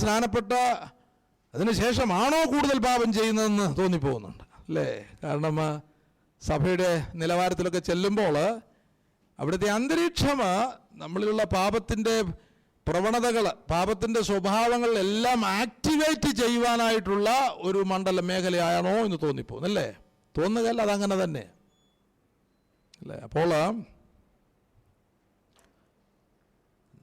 സ്നാനപ്പെട്ട അതിനുശേഷമാണോ കൂടുതൽ പാപം ചെയ്യുന്നതെന്ന് തോന്നിപ്പോകുന്നുണ്ട് അല്ലേ? കാരണം സഭയുടെ നിലവാരത്തിലൊക്കെ ചെല്ലുമ്പോൾ അവിടുത്തെ അന്തരീക്ഷം നമ്മളിലുള്ള പാപത്തിൻ്റെ പ്രവണതകൾ, പാപത്തിൻ്റെ സ്വഭാവങ്ങൾ എല്ലാം ആക്ടിവേറ്റ് ചെയ്യുവാനായിട്ടുള്ള ഒരു മണ്ഡല മേഖലയാണോ എന്ന് തോന്നിപ്പോകുന്നു അല്ലേ? തോന്നുകയല്ല, അതങ്ങനെ തന്നെ അല്ലേ? അപ്പോൾ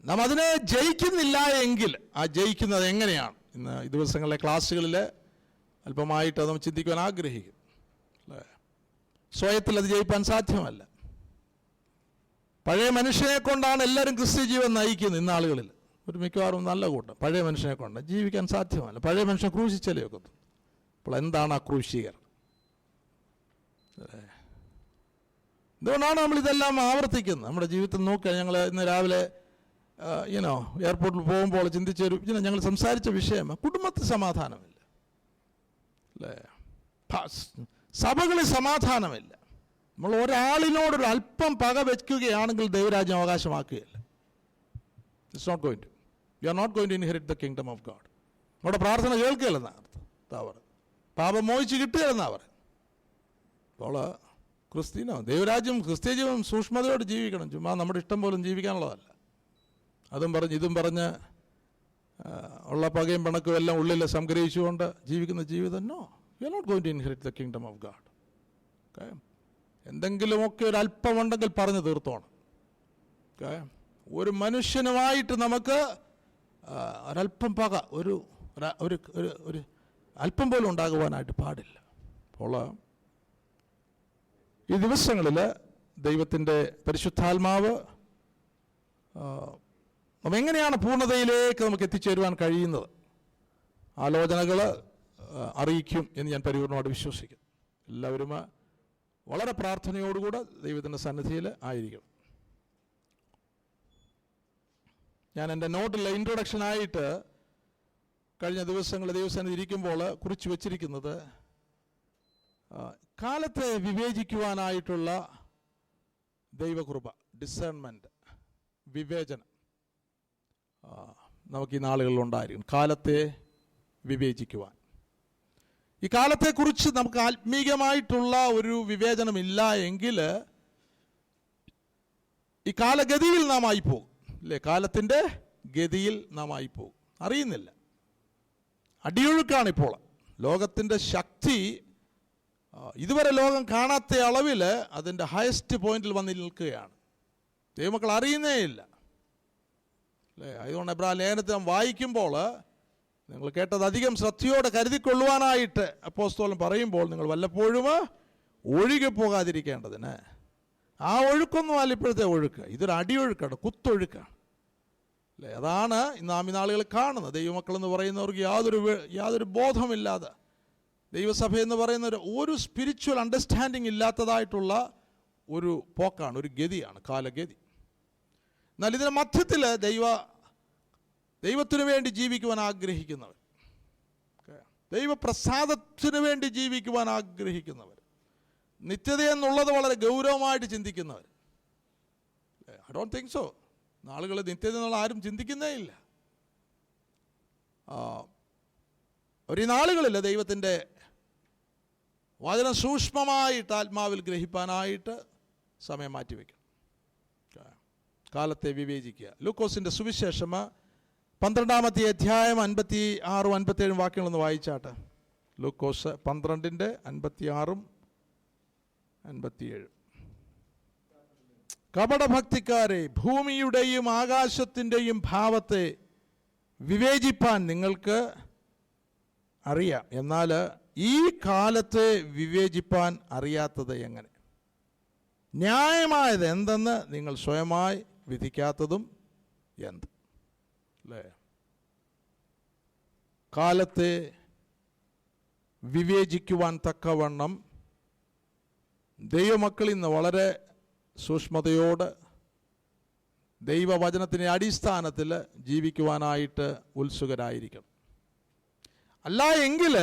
നാം അതിനെ ജയിക്കുന്നില്ല എങ്കിൽ ആ ജയിക്കുന്നത് എങ്ങനെയാണ്? ഇന്ന് ഈ ദിവസങ്ങളിലെ ക്ലാസ്സുകളിൽ അല്പമായിട്ട് അത് ചിന്തിക്കുവാൻ ആഗ്രഹിക്കും അല്ലേ? സ്വയത്തിൽ അത് ജയിപ്പാൻ സാധ്യമല്ല. പഴയ മനുഷ്യനെ കൊണ്ടാണ് എല്ലാവരും ക്രിസ്ത്യ ജീവൻ നയിക്കുന്നത് ഇന്നാളുകളിൽ. ഒരു മിക്കവാറും നല്ല കൂട്ടം പഴയ മനുഷ്യനെ കൊണ്ട് ജീവിക്കാൻ സാധ്യമല്ല. പഴയ മനുഷ്യൻ ക്രൂശിച്ചാലേ ഒക്കത്തു. അപ്പോൾ എന്താണ് ആ ക്രൂശീകരണം? എന്തുകൊണ്ടാണ് നമ്മളിതെല്ലാം ആവർത്തിക്കുന്നത്? നമ്മുടെ ജീവിതത്തിൽ നോക്കുക. ഞങ്ങൾ ഇന്ന് രാവിലെ എയർപോർട്ടിൽ പോകുമ്പോൾ ചിന്തിച്ചൊരു ഞങ്ങൾ സംസാരിച്ച വിഷയം കുടുംബത്തിൽ സമാധാനമില്ല അല്ലേ? സഭകളിൽ സമാധാനമില്ല. നമ്മൾ ഒരാളിനോടൊരു അല്പം പക വയ്ക്കുകയാണെങ്കിൽ ദൈവരാജ്യം അവകാശമാക്കുകയില്ല. It's not going to. You are not going to inherit the kingdom of God. നമ്മുടെ പ്രാർത്ഥന കേൾക്കുകയല്ലെന്നാണ് അർത്ഥം. പാപം മോഹിച്ച് കിട്ടുകയല്ലെന്നാണ് പറയുന്നത്. അപ്പോൾ ദൈവരാജ്യം ക്രിസ്ത്യ ജീവൻ സൂക്ഷ്മതയോട് ജീവിക്കണം. ചുമ്മാ നമ്മുടെ ഇഷ്ടം പോലും ജീവിക്കാനുള്ളതല്ല. അതും പറഞ്ഞ് ഇതും പറഞ്ഞ് ഉള്ള പകയും പിണക്കും എല്ലാം ഉള്ളിൽ സംഗ്രഹിച്ചുകൊണ്ട് ജീവിക്കുന്ന ജീവിതം no, you are not going to inherit the kingdom of God. Okay, എന്തെങ്കിലുമൊക്കെ ഒരു അല്പമുണ്ടെങ്കിൽ പറഞ്ഞു തീർത്തോണം. ഓക്കെ, ഒരു മനുഷ്യനുമായിട്ട് നമുക്ക് ഒരല്പം പക ഒരു ഒരു അല്പം പോലും ഉണ്ടാകുവാനായിട്ട് പാടില്ല. അപ്പോൾ ഈ ദിവസങ്ങളിൽ ദൈവത്തിൻ്റെ പരിശുദ്ധാത്മാവ് എങ്ങനെയാണ് പൂർണ്ണതയിലേക്ക് നമുക്ക് എത്തിച്ചേരുവാൻ കഴിയുന്നത്, ആലോചനകൾ അറിയിക്കും എന്ന് ഞാൻ പരിപൂർണമായിട്ട് വിശ്വസിക്കുന്നു. എല്ലാവരും വളരെ പ്രാർത്ഥനയോടുകൂടെ ദൈവത്തിൻ്റെ സന്നിധിയിൽ ആയിരിക്കണം. ഞാൻ എൻ്റെ നോട്ടിലെ ഇൻട്രൊഡക്ഷനായിട്ട് കഴിഞ്ഞ ദിവസങ്ങളിൽ ദൈവസന്നിധി ഇരിക്കുമ്പോൾ കുറിച്ച് വച്ചിരിക്കുന്നത് കാലത്തെ വിവേചിക്കുവാനായിട്ടുള്ള ദൈവകൃപ, ഡിസേൺമെൻറ്റ്, വിവേചനം നമുക്ക് ഈ നാളുകളിൽ ഉണ്ടായിരിക്കും. കാലത്തെ വിവേചിക്കുവാൻ. ഈ കാലത്തെക്കുറിച്ച് നമുക്ക് ആത്മീകമായിട്ടുള്ള ഒരു വിവേചനമില്ല എങ്കിൽ ഈ കാലഗതിയിൽ നാം ആയിപ്പോകും അല്ലേ? കാലത്തിൻ്റെ ഗതിയിൽ നാം ആയിപ്പോകും, അറിയുന്നില്ല. അടിയൊഴുക്കാണിപ്പോൾ. ലോകത്തിൻ്റെ ശക്തി ഇതുവരെ ലോകം കാണാത്ത അളവിൽ അതിൻ്റെ ഹയസ്റ്റ് പോയിന്റിൽ വന്ന് നിൽക്കുകയാണ്. ദൈവമക്കൾ അറിയുന്നേ ഇല്ല അല്ലേ? അതുകൊണ്ട് എബ്രായ ലേഖനത്തിൽ വായിക്കുമ്പോൾ നിങ്ങൾ കേട്ടത് അധികം ശ്രദ്ധയോടെ കരുതിക്കൊള്ളുവാനായിട്ട് അപ്പോസ്തലൻ പറയുമ്പോൾ നിങ്ങൾ വല്ലപ്പോഴും ഒഴുകി പോകാതിരിക്കേണ്ടതിന്. ആ ഒഴുക്കൊന്നും അല്ല ഇപ്പോഴത്തെ ഒഴുക്ക്. ഇതൊരു അടിയൊഴുക്കാണ്, കുത്തൊഴുക്കാണ് അല്ലേ? അതാണ് നാം ഈ നാളുകൾ കാണുന്നത്. ദൈവമക്കളെന്ന് പറയുന്നവർക്ക് യാതൊരു ബോധമില്ലാതെ, ദൈവസഭ എന്ന് പറയുന്ന ഒരു സ്പിരിച്വൽ അണ്ടർസ്റ്റാൻഡിങ് ഇല്ലാത്തതായിട്ടുള്ള ഒരു പോക്കാണ്, ഒരു ഗതിയാണ്, കാലഗതി. എന്നാൽ ഇതിന് മധ്യത്തിൽ ദൈവത്തിനു വേണ്ടി ജീവിക്കുവാൻ ആഗ്രഹിക്കുന്നവർ, ദൈവപ്രസാദത്തിനു വേണ്ടി ജീവിക്കുവാൻ ആഗ്രഹിക്കുന്നവർ, നിത്യത എന്നുള്ളത് വളരെ ഗൗരവമായിട്ട് ചിന്തിക്കുന്നവർ. I don't think so. നാളുകൾ നിത്യത എന്നുള്ള ആരും ചിന്തിക്കുന്നേ ഇല്ല. ഒരു നാളുകളിൽ ദൈവത്തിൻ്റെ വചനം സൂക്ഷ്മമായിട്ട് ആത്മാവിൽ ഗ്രഹിപ്പാനായിട്ട് സമയം മാറ്റിവെക്കണം. കാലത്തെ വിവേചിക്കുക. ലൂക്കോസിൻ്റെ സുവിശേഷം 12-ാമത്തെ അധ്യായം 56, 57 വാക്യങ്ങളൊന്ന് വായിച്ചാട്ടെ. ലൂക്കോസ് 12-ന്റെ 56, 57. കപടഭക്തിക്കാരെ, ഭൂമിയുടെയും ആകാശത്തിൻ്റെയും ഭാവത്തെ വിവേചിപ്പാൻ നിങ്ങൾക്ക് അറിയാം, എന്നാൽ ഈ കാലത്തെ വിവേചിപ്പാൻ അറിയാത്തത് എങ്ങനെ? ന്യായമായത് എന്തെന്ന് നിങ്ങൾ സ്വയമായി വിധിക്കാത്തതും എന്ത്? അല്ലേ? കാലത്തെ വിവേചിക്കുവാൻ തക്കവണ്ണം ദൈവമക്കൾ ഇന്ന് വളരെ സൂക്ഷ്മതയോട് ദൈവവചനത്തിൻ്റെ അടിസ്ഥാനത്തിൽ ജീവിക്കുവാനായിട്ട് ഉത്സുകരായിരിക്കണം. അല്ല എങ്കിൽ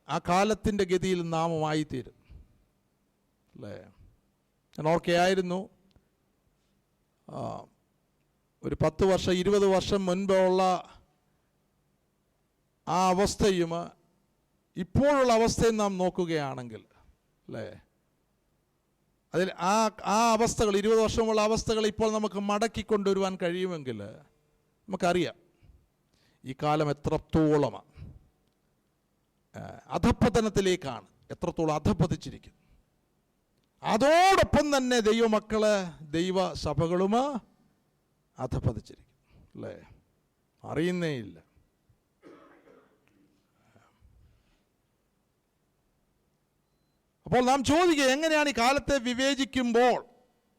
ആ കാലത്തിൻ്റെ ഗതിയിൽ നാമമായിത്തീരും അല്ലേ? ഞാൻ ഓർക്കുകയായിരുന്നു, ഒരു 10 വർഷം 20 വർഷം മുൻപുള്ള ആ അവസ്ഥയും ഇപ്പോഴുള്ള അവസ്ഥയും നാം നോക്കുകയാണെങ്കിൽ, അല്ലേ, അതിൽ ആ അവസ്ഥകൾ 20 വർഷമുള്ള അവസ്ഥകൾ ഇപ്പോൾ നമുക്ക് മടക്കിക്കൊണ്ടുവരുവാൻ കഴിയുമെങ്കിൽ നമുക്കറിയാം ഈ കാലം എത്രത്തോളം അധപ്പതനത്തിലേക്കാണ്, എത്രത്തോളം അധപ്പതിച്ചിരിക്കുന്നു. അതോടൊപ്പം തന്നെ ദൈവമക്കള്, ദൈവസഭകളും അധപ്പതിച്ചിരിക്കുന്നു, അല്ലേ, അറിയുന്നേ ഇല്ല. അപ്പോൾ നാം ചോദിക്കുക, എങ്ങനെയാണ് ഈ കാലത്തെ വിവേചിക്കുമ്പോൾ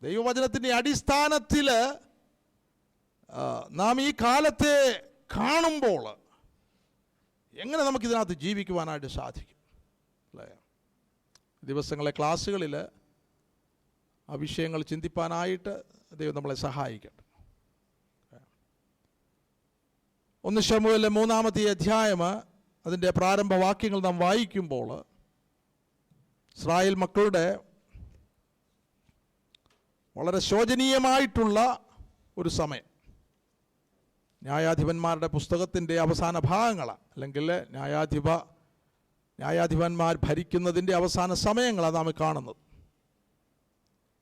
ദൈവവചനത്തിൻ്റെ അടിസ്ഥാനത്തിൽ നാം ഈ കാലത്തെ കാണുമ്പോൾ എങ്ങനെ നമുക്കിതിനകത്ത് ജീവിക്കുവാനായിട്ട് സാധിക്കും, അല്ലേ? ദിവസങ്ങളെ ക്ലാസ്സുകളിൽ ആ വിഷയങ്ങൾ ചിന്തിപ്പാനായിട്ട് ദൈവം നമ്മളെ സഹായിക്കട്ടെ. 1 ശമൂവേലിലെ 3-ാമത്തെ അധ്യായം അതിൻ്റെ പ്രാരംഭ വാക്യങ്ങൾ നാം വായിക്കുമ്പോൾ ഇസ്രായേൽ മക്കളുടെ വളരെ ശോചനീയമായിട്ടുള്ള ഒരു സമയം, ന്യായാധിപന്മാരുടെ പുസ്തകത്തിൻ്റെ അവസാന ഭാഗങ്ങളാണ്, അല്ലെങ്കിൽ ന്യായാധിപന്മാർ ഭരിക്കുന്നതിൻ്റെ അവസാന സമയങ്ങളാണ് നാം കാണുന്നത്.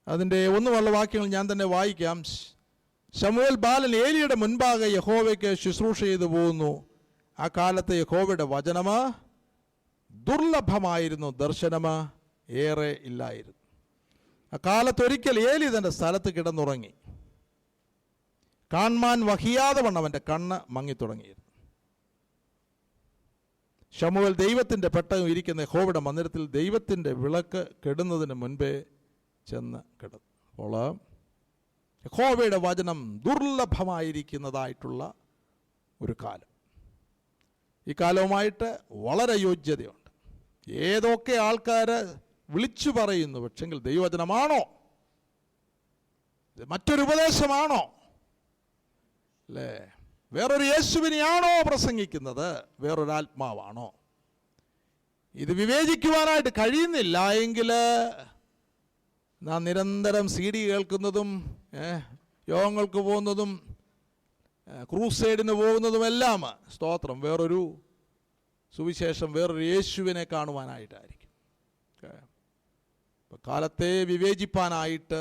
അതിൻ്റെ 1 വാക്യങ്ങൾ ഞാൻ തന്നെ വായിക്കാം. ശമൂവേൽ ബാലൻ ഏലിയുടെ മുൻപാകെ യഹോവയ്ക്ക് ശുശ്രൂഷ ചെയ്തു പോകുന്നു. ആ കാലത്ത് യഹോവയുടെ വചനം ദുർലഭമായിരുന്നു, ദർശനം ഏറെ ഇല്ലായിരുന്നു. ആ കാലത്തൊരിക്കൽ ഏലി തൻ്റെ സ്ഥലത്ത് കിടന്നുറങ്ങി. കാണാൻ വഹിയാതെ വണ്ണം അവൻ്റെ കണ്ണ് മങ്ങിത്തുടങ്ങിയിരുന്നു. ശമൂവേൽ ദൈവത്തിൻ്റെ പെട്ടകം ഇരിക്കുന്ന യഹോവയുടെ മന്ദിരത്തിൽ ദൈവത്തിൻ്റെ വിളക്ക് കെടുന്നതിന് മുൻപേ ചെന്ന് കിടന്നു. അപ്പോൾ യഹോവയുടെ വചനം ദുർലഭമായിരിക്കുന്നതായിട്ടുള്ള ഒരു കാലം. ഈ കാലവുമായിട്ട് വളരെ യോഗ്യതയുണ്ട്. ഏതൊക്കെ ആൾക്കാർ വിളിച്ചു പറയുന്നു, പക്ഷെങ്കിൽ ദൈവവചനമാണോ, മറ്റൊരു ഉപദേശമാണോ, അല്ലേ, വേറൊരു യേശുവിനെയാണോ പ്രസംഗിക്കുന്നത്, വേറൊരു ആത്മാവാണോ? ഇത് വിവേചിക്കുവാനായിട്ട് കഴിയുന്നില്ല എങ്കിൽ നാം നിരന്തരം CD കേൾക്കുന്നതും യോഗങ്ങൾക്ക് പോകുന്നതും ക്രൂസൈഡിന് പോകുന്നതുമെല്ലാം സ്തോത്രം വേറൊരു സുവിശേഷം, വേറൊരു യേശുവിനെ കാണുവാനായിട്ടായിരിക്കും. കാലത്തെ വിവേചിപ്പാനായിട്ട്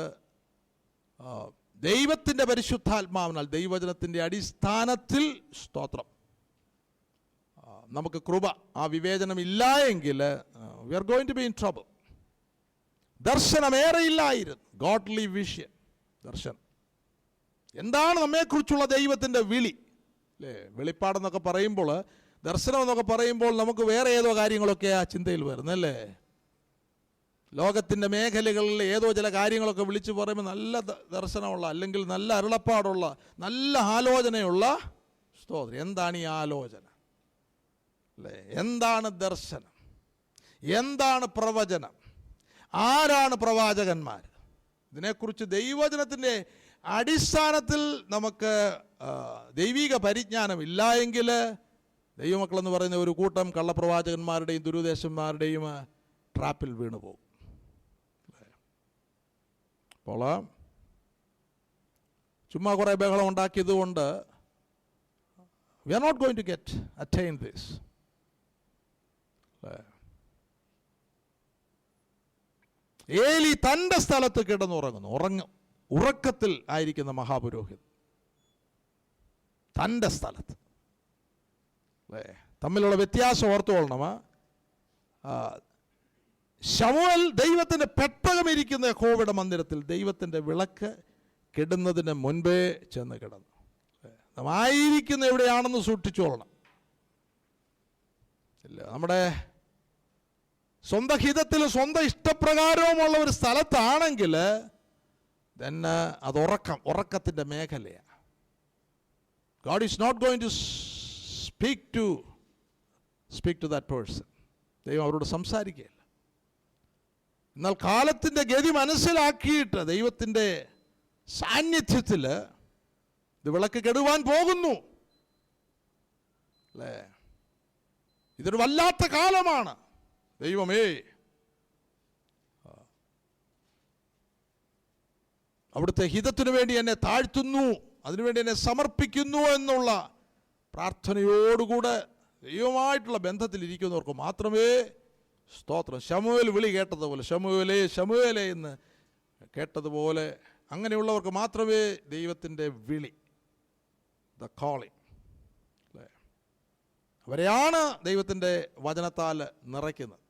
ദൈവത്തിൻ്റെ പരിശുദ്ധാത്മാവിനാൽ, ദൈവവചനത്തിൻ്റെ അടിസ്ഥാനത്തിൽ സ്തോത്രം നമുക്ക് കൃപ, ആ വിവേചനം ഇല്ല എങ്കിൽ we are going to be in trouble. ദർശനമേറെയില്ലായിരുന്നു, ഗോഡ്ലി വിഷൻ, ദർശനം. എന്താണ് നമ്മെക്കുറിച്ചുള്ള ദൈവത്തിൻ്റെ വിളി, അല്ലേ? വെളിപ്പാടെന്നൊക്കെ പറയുമ്പോൾ, ദർശനം എന്നൊക്കെ പറയുമ്പോൾ നമുക്ക് വേറെ ഏതോ കാര്യങ്ങളൊക്കെ ആ ചിന്തയിൽ വരുന്നല്ലേ. ലോകത്തിൻ്റെ മേഖലകളിൽ ഏതോ ചില കാര്യങ്ങളൊക്കെ വിളിച്ചു പറയുമ്പോൾ നല്ല ദർശനമുള്ള, അല്ലെങ്കിൽ നല്ല അരുളപ്പാടുള്ള, നല്ല ആലോചനയുള്ള സ്തോത്രം. എന്താണ് ഈ ആലോചന, അല്ലേ? എന്താണ് ദർശനം? എന്താണ് പ്രവചനം? ആരാണ് പ്രവാചകന്മാർ? ഇതിനെക്കുറിച്ച് ദൈവവചനത്തിൻ്റെ അടിസ്ഥാനത്തിൽ നമുക്ക് ദൈവിക പരിജ്ഞാനം ഇല്ല എങ്കിൽ ദൈവമക്കളെന്ന് പറയുന്ന ഒരു കൂട്ടം കള്ളപ്രവാചകന്മാരുടെയും ദുരുദ്ദേശന്മാരുടെയും ട്രാപ്പിൽ വീണു പോകും. അപ്പോൾ ചുമ്മാ കുറേ ബഹളം ഉണ്ടാക്കിയത് കൊണ്ട് we are not going to attain this. Eli തൻ്റെ സ്ഥലത്ത് കിടന്നുറങ്ങുന്നു. ഉറക്കത്തിൽ ആയിരിക്കുന്ന മഹാപുരോഹിതൻ തൻ്റെ സ്ഥലത്ത്. അല്ലേ? തമ്മിലുള്ള വ്യത്യാസം ഓർത്തുകൊള്ളണം. ശമൂവേൽ ദൈവത്തിൻ്റെ പെട്ടകം ഇരിക്കുന്ന യഹോവയുടെ മന്ദിരത്തിൽ ദൈവത്തിൻ്റെ വിളക്ക് കെടുന്നതിന് മുൻപേ ചെന്ന് കിടന്നു. നാം ആയിരിക്കുന്ന എവിടെയാണെന്ന് സൂക്ഷിച്ചോളണം. ഇല്ല, നമ്മുടെ സ്വന്തം ഹിതത്തിൽ സ്വന്തം ഇഷ്ടപ്രകാരവുമുള്ള ഒരു സ്ഥലത്താണെങ്കിൽ തന്നെ അത് ഉറക്കത്തിൻ്റെ മേഖലയാണ്. God is not going to speak to that person. ദൈവം അവരോട് സംസാരിക്കുകയില്ല. എന്നാൽ കാലത്തിൻ്റെ ഗതി മനസ്സിലാക്കിയിട്ട് ദൈവത്തിൻ്റെ സാന്നിധ്യത്തിൽ ഇത് വിളക്ക് കെടുവാൻ പോകുന്നു, അല്ലേ? ഇതൊരു വല്ലാത്ത കാലമാണ്. ദൈവമേ, അവിടുത്തെ ഹിതത്തിനു വേണ്ടി എന്നെ താഴ്ത്തുന്നു, അതിനുവേണ്ടി എന്നെ സമർപ്പിക്കുന്നു എന്നുള്ള പ്രാർത്ഥനയോടുകൂടെ ദൈവമായിട്ടുള്ള ബന്ധത്തിലിരിക്കുന്നവർക്ക് മാത്രമേ സ്തോത്രം. ശമൂവേൽ വിളി കേട്ടതുപോലെ, ശമൂവേലേ ശമൂവേലേ എന്ന് കേട്ടതുപോലെ, അങ്ങനെയുള്ളവർക്ക് മാത്രമേ ദൈവത്തിൻ്റെ വിളി, ദ കോളിംഗ്, അല്ലേ, അവരെയാണ് ദൈവത്തിൻ്റെ വചനത്താൽ നിറയ്ക്കുന്നത്.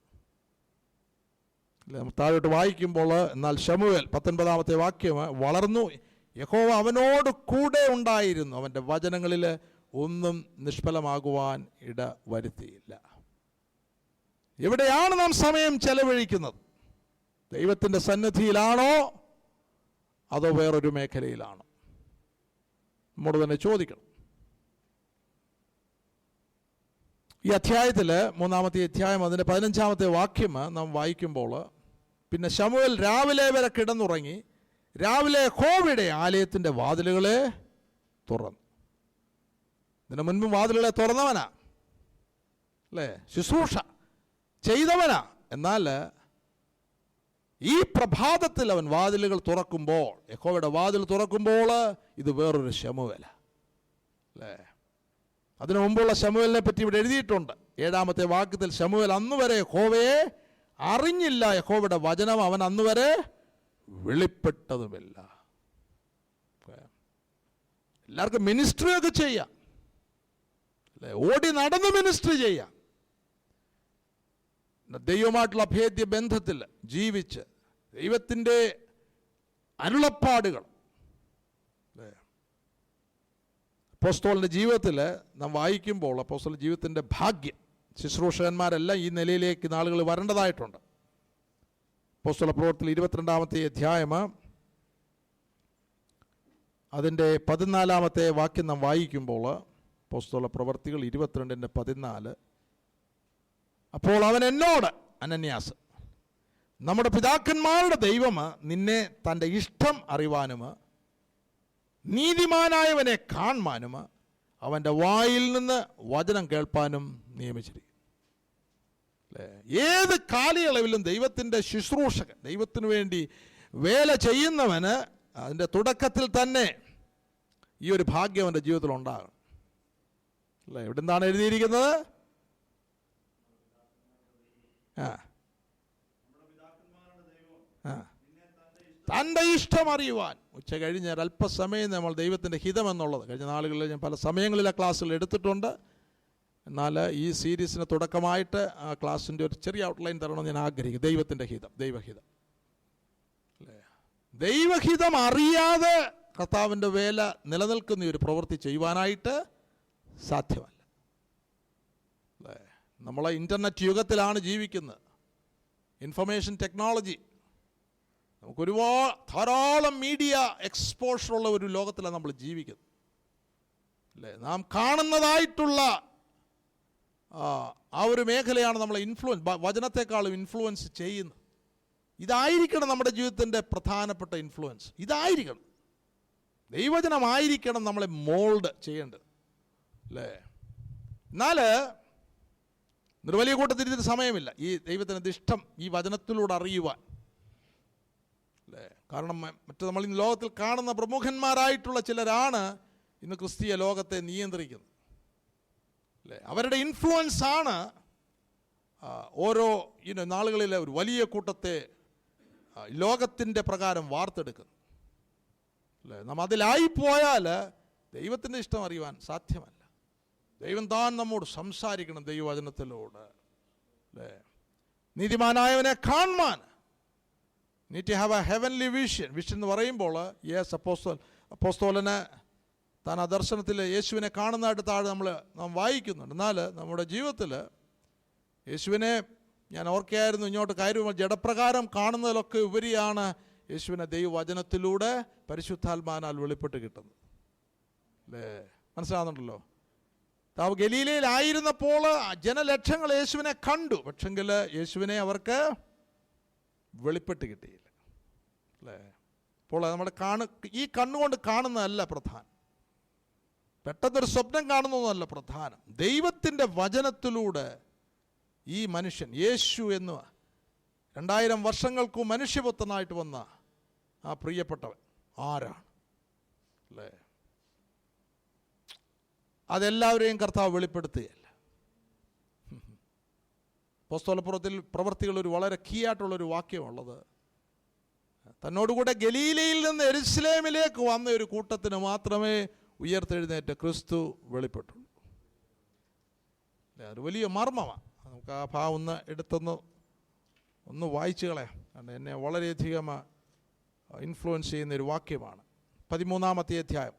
അല്ലേ, താഴോട്ട് വായിക്കുമ്പോൾ, എന്നാൽ ശമൂവേൽ 19-ാമത്തെ വാക്യം, വളർന്നു, യഹോവ അവനോട് കൂടെ ഉണ്ടായിരുന്നു, അവൻ്റെ വചനങ്ങളിൽ ഒന്നും നിഷ്ഫലമാകുവാൻ ഇട വരുത്തിയില്ല. എവിടെയാണ് നാം സമയം ചെലവഴിക്കുന്നത്? ദൈവത്തിൻ്റെ സന്നിധിയിലാണോ അതോ വേറൊരു മേഖലയിലാണോ? നമ്മോട് തന്നെ ചോദിക്കണം. ഈ അധ്യായത്തിൽ 3-ാമത്തെ അധ്യായം അതിൻ്റെ 15-ാമത്തെ വാക്യം നാം വായിക്കുമ്പോൾ, പിന്നെ ശമൂവേൽ രാവിലെ വരെ കിടന്നുറങ്ങി, രാവിലെ യഹോവയുടെ ആലയത്തിൻ്റെ വാതിലുകളെ തുറന്നു. ഇതിനു മുൻപും വാതിലുകളെ തുറന്നവനാ, അല്ലേ, ശുശ്രൂഷ ചെയ്തവനാ. എന്നാൽ ഈ പ്രഭാതത്തിൽ അവൻ വാതിലുകൾ തുറക്കുമ്പോൾ, യഹോവയുടെ വാതിൽ തുറക്കുമ്പോൾ, ഇത് വേറൊരു ശമൂവേല, അല്ലേ. അതിനു മുമ്പുള്ള ശമൂവേലിനെ പറ്റി ഇവിടെ എഴുതിയിട്ടുണ്ട്. 7-ാമത്തെ വാക്യത്തിൽ, ശമൂവേൽ അന്നുവരെ യഹോവയെ അറിഞ്ഞില്ല, യഹോവയുടെ വചനം അവൻ അന്നുവരെ വെളിപ്പെട്ടതുമില്ല. എല്ലാവർക്കും മിനിസ്ട്രിയൊക്കെ ചെയ്യാം, അല്ലേ, ഓടി നടന്ന് മിനിസ്ട്രി ചെയ്യാം. ദൈവമായിട്ടുള്ള അഭേദ്യ ബന്ധത്തിൽ ജീവിച്ച് ദൈവത്തിൻ്റെ അരുളപ്പാടുകൾ, അപ്പോസ്തലന്റെ ജീവിതത്തിൽ നാം വായിക്കുമ്പോൾ, അപ്പോസ്തലന്റെ ജീവിതത്തിൻ്റെ ഭാഗ്യം, ശുശ്രൂഷകന്മാരെല്ലാം ഈ നിലയിലേക്ക് നാളുകൾ വരേണ്ടതായിട്ടുണ്ട്. അപ്പോസ്തല പ്രവൃത്തിയിൽ 22-ാമത്തെ അധ്യായം അതിൻ്റെ 14-ാമത്തെ വാക്യം നാം വായിക്കുമ്പോൾ, അപ്പോസ്തല പ്രവൃത്തികൾ 22:14, അപ്പോൾ അവൻ എന്നോട്, അനന്യാസ്, നമ്മുടെ പിതാക്കന്മാരുടെ ദൈവം നിന്നെ തൻ്റെ ഇഷ്ടം അറിവാനും നീതിമാനായവനെ കാണുവാനും അവൻ്റെ വായിൽ നിന്ന് വചനം കേൾപ്പാനും നിയമിച്ചിരിക്കും. അല്ലേ, ഏത് കാലയളവിലും ദൈവത്തിൻ്റെ ശുശ്രൂഷകൻ, ദൈവത്തിനു വേണ്ടി വേല ചെയ്യുന്നവന് അതിൻ്റെ തുടക്കത്തിൽ തന്നെ ഈ ഒരു ഭാഗ്യം അവൻ്റെ ജീവിതത്തിൽ ഉണ്ടാകണം. അല്ലേ, ഇവിടെ എന്താണ് എഴുതിയിരിക്കുന്നത്? തൻ്റെ ഇഷ്ടം അറിയുവാൻ. ഉച്ച കഴിഞ്ഞ് ഒരല്പസമയം നമ്മൾ ദൈവത്തിൻ്റെ ഹിതം എന്നുള്ളത് കഴിഞ്ഞ നാളുകളിൽ ഞാൻ പല സമയങ്ങളിലെ ക്ലാസ്സുകൾ എടുത്തിട്ടുണ്ട്. എന്നാൽ ഈ സീരീസിന് തുടക്കമായിട്ട് ആ ക്ലാസ്സിൻ്റെ ഒരു ചെറിയ ഔട്ട്ലൈൻ തരണമെന്ന് ഞാൻ ആഗ്രഹിക്കും. ദൈവത്തിൻ്റെ ഹിതം, ദൈവഹിതം, അല്ലേ. ദൈവഹിതം അറിയാതെ കർത്താവിൻ്റെ വേല നിലനിൽക്കുന്ന ഒരു പ്രവൃത്തി ചെയ്യുവാനായിട്ട് സാധ്യമല്ല, അല്ലേ. നമ്മളെ ഇൻ്റർനെറ്റ് യുഗത്തിലാണ് ജീവിക്കുന്നത്, ഇൻഫർമേഷൻ ടെക്നോളജി, നമുക്കൊരുപാട് ധാരാളം മീഡിയ എക്സ്പോഷറുള്ള ഒരു ലോകത്തിലാണ് നമ്മൾ ജീവിക്കുന്നത്, അല്ലേ. നാം കാണുന്നതായിട്ടുള്ള ആ ഒരു മേഖലയാണ് നമ്മളെ വചനത്തെക്കാളും ഇൻഫ്ലുവൻസ് ചെയ്യുന്നത്. ഇതായിരിക്കണം നമ്മുടെ ജീവിതത്തിൻ്റെ പ്രധാനപ്പെട്ട ഇൻഫ്ലുവൻസ്. ഇതായിരിക്കണം, ദൈവവചനമായിരിക്കണം നമ്മളെ മോൾഡ് ചെയ്യേണ്ടത്, അല്ലേ. എന്നാൽ നിർവലിയ കൂട്ടത്തിൽ ഇതിന് സമയമില്ല ഈ ദൈവത്തിൻ്റെ ഇഷ്ടം ഈ വചനത്തിലൂടെ അറിയുവാൻ, അല്ലേ. കാരണം മറ്റു നമ്മൾ ഇന്ന് ലോകത്തിൽ കാണുന്ന പ്രമുഖന്മാരായിട്ടുള്ള ചിലരാണ് ഇന്ന് ക്രിസ്തീയ ലോകത്തെ നിയന്ത്രിക്കുന്നത്, അല്ലേ. അവരുടെ ഇൻഫ്ലുവൻസ് ആണ് ഓരോ നാളുകളിലെ ഒരു വലിയ കൂട്ടത്തെ ലോകത്തിൻ്റെ പ്രകാരം വാർത്തെടുക്കുന്നത്, അല്ലേ. നാം അതിലായിപ്പോയാൽ ദൈവത്തിൻ്റെ ഇഷ്ടം അറിയുവാൻ സാധ്യമല്ല. ദൈവം താൻ നമ്മോട് സംസാരിക്കണം ദൈവവചനത്തിലൂടെ, അല്ലേ. നീതിമാനായവനെ കാണുവാൻ need to have a heavenly vision. Vision എന്ന് പറയുമ്പോൾ യെസ്, അപ്പോസ്തലന് താൻ ആ ദർശനത്തിൽ യേശുവിനെ കാണുന്നതായിട്ട് താഴെ നാം വായിക്കുന്നുണ്ട്. എന്നാൽ നമ്മുടെ ജീവിതത്തിൽ യേശുവിനെ ഞാൻ ഓർക്കുകയായിരുന്നു, ഇങ്ങോട്ട് കാര്യങ്ങൾ ജഡപ്രകാരം കാണുന്നതിലൊക്കെ ഉപരിയാണ് യേശുവിനെ ദൈവവചനത്തിലൂടെ പരിശുദ്ധാത്മാനാൽ വെളിപ്പെട്ട് കിട്ടുന്നത്, അല്ലേ. മനസ്സിലാകുന്നുണ്ടല്ലോ. താവ് ഗലീലയിലായിരുന്നപ്പോൾ ജനലക്ഷങ്ങൾ യേശുവിനെ കണ്ടു, പക്ഷെങ്കിൽ യേശുവിനെ അവർക്ക് വെളിപ്പെട്ട് കിട്ടിയില്ല, അല്ലേ. അപ്പോൾ നമ്മുടെ ഈ കണ്ണുകൊണ്ട് കാണുന്നതല്ല പ്രധാനം, പെട്ടെന്നൊരു സ്വപ്നം കാണുന്നതല്ല പ്രധാനം. ദൈവത്തിൻ്റെ വചനത്തിലൂടെ ഈ മനുഷ്യൻ യേശു എന്ന് 2000 വർഷങ്ങൾക്കു മനുഷ്യപുത്രനായിട്ട് വന്ന ആ പ്രിയപ്പെട്ടവൻ ആരാണ്, അല്ലേ. അതെല്ലാവരെയും കർത്താവ് വെളിപ്പെടുത്തുകയല്ല. പ്രവൃത്തികൾ ഒരു വളരെ കീ ആയിട്ടുള്ളൊരു വാക്യമുള്ളത്. തന്നോടുകൂടെ ഗലീലയിൽ നിന്ന് യെരുശലേമിലേക്ക് വന്ന ഒരു കൂട്ടത്തിന് മാത്രമേ ഉയർത്തെഴുന്നേറ്റ ക്രിസ്തു വെളിപ്പെട്ടുള്ളൂ. ഒരു വലിയ മർമ്മമാണ്. നമുക്ക് ആ ഭാവം ഒന്ന് വായിച്ചു കളയാം. കാരണം എന്നെ വളരെയധികം ഇൻഫ്ലുവൻസ് ചെയ്യുന്നൊരു വാക്യമാണ്. 13-ാമത്തെ അധ്യായം,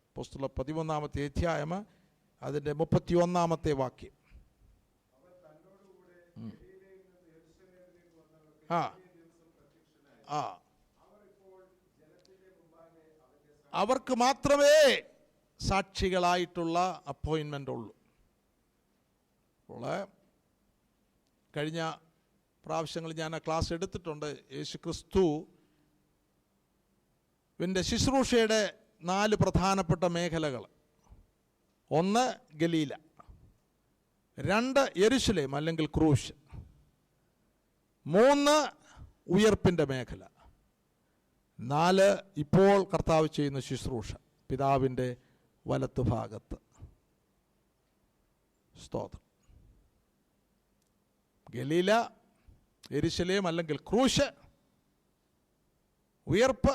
അപ്പോസ്തല 13-ാമത്തെ അധ്യായം, അതിൻ്റെ 31-ാമത്തെ വാക്യം. അവർക്ക് മാത്രമേ സാക്ഷികളായിട്ടുള്ള അപ്പോയിൻമെൻ്റ് ഉള്ളൂ. അപ്പോൾ കഴിഞ്ഞ പ്രാവശ്യങ്ങളിൽ ഞാൻ ആ ക്ലാസ് എടുത്തിട്ടുണ്ട്. യേശു ക്രിസ്തുവിൻ്റെ ശുശ്രൂഷയുടെ 4 പ്രധാനപ്പെട്ട മേഖലകൾ. 1 ഗലീല, 2 യെരുശലേം അല്ലെങ്കിൽ ക്രൂശ്, 3 ഉയർപ്പിൻ്റെ മേഖല, 4 ഇപ്പോൾ കർത്താവ് ചെയ്യുന്ന ശുശ്രൂഷ പിതാവിൻ്റെ വലത്തുഭാഗത്ത്. സ്തോത്രം. ഗലീല, യെരുശലേം അല്ലെങ്കിൽ ക്രൂശ്, ഉയർപ്പ്,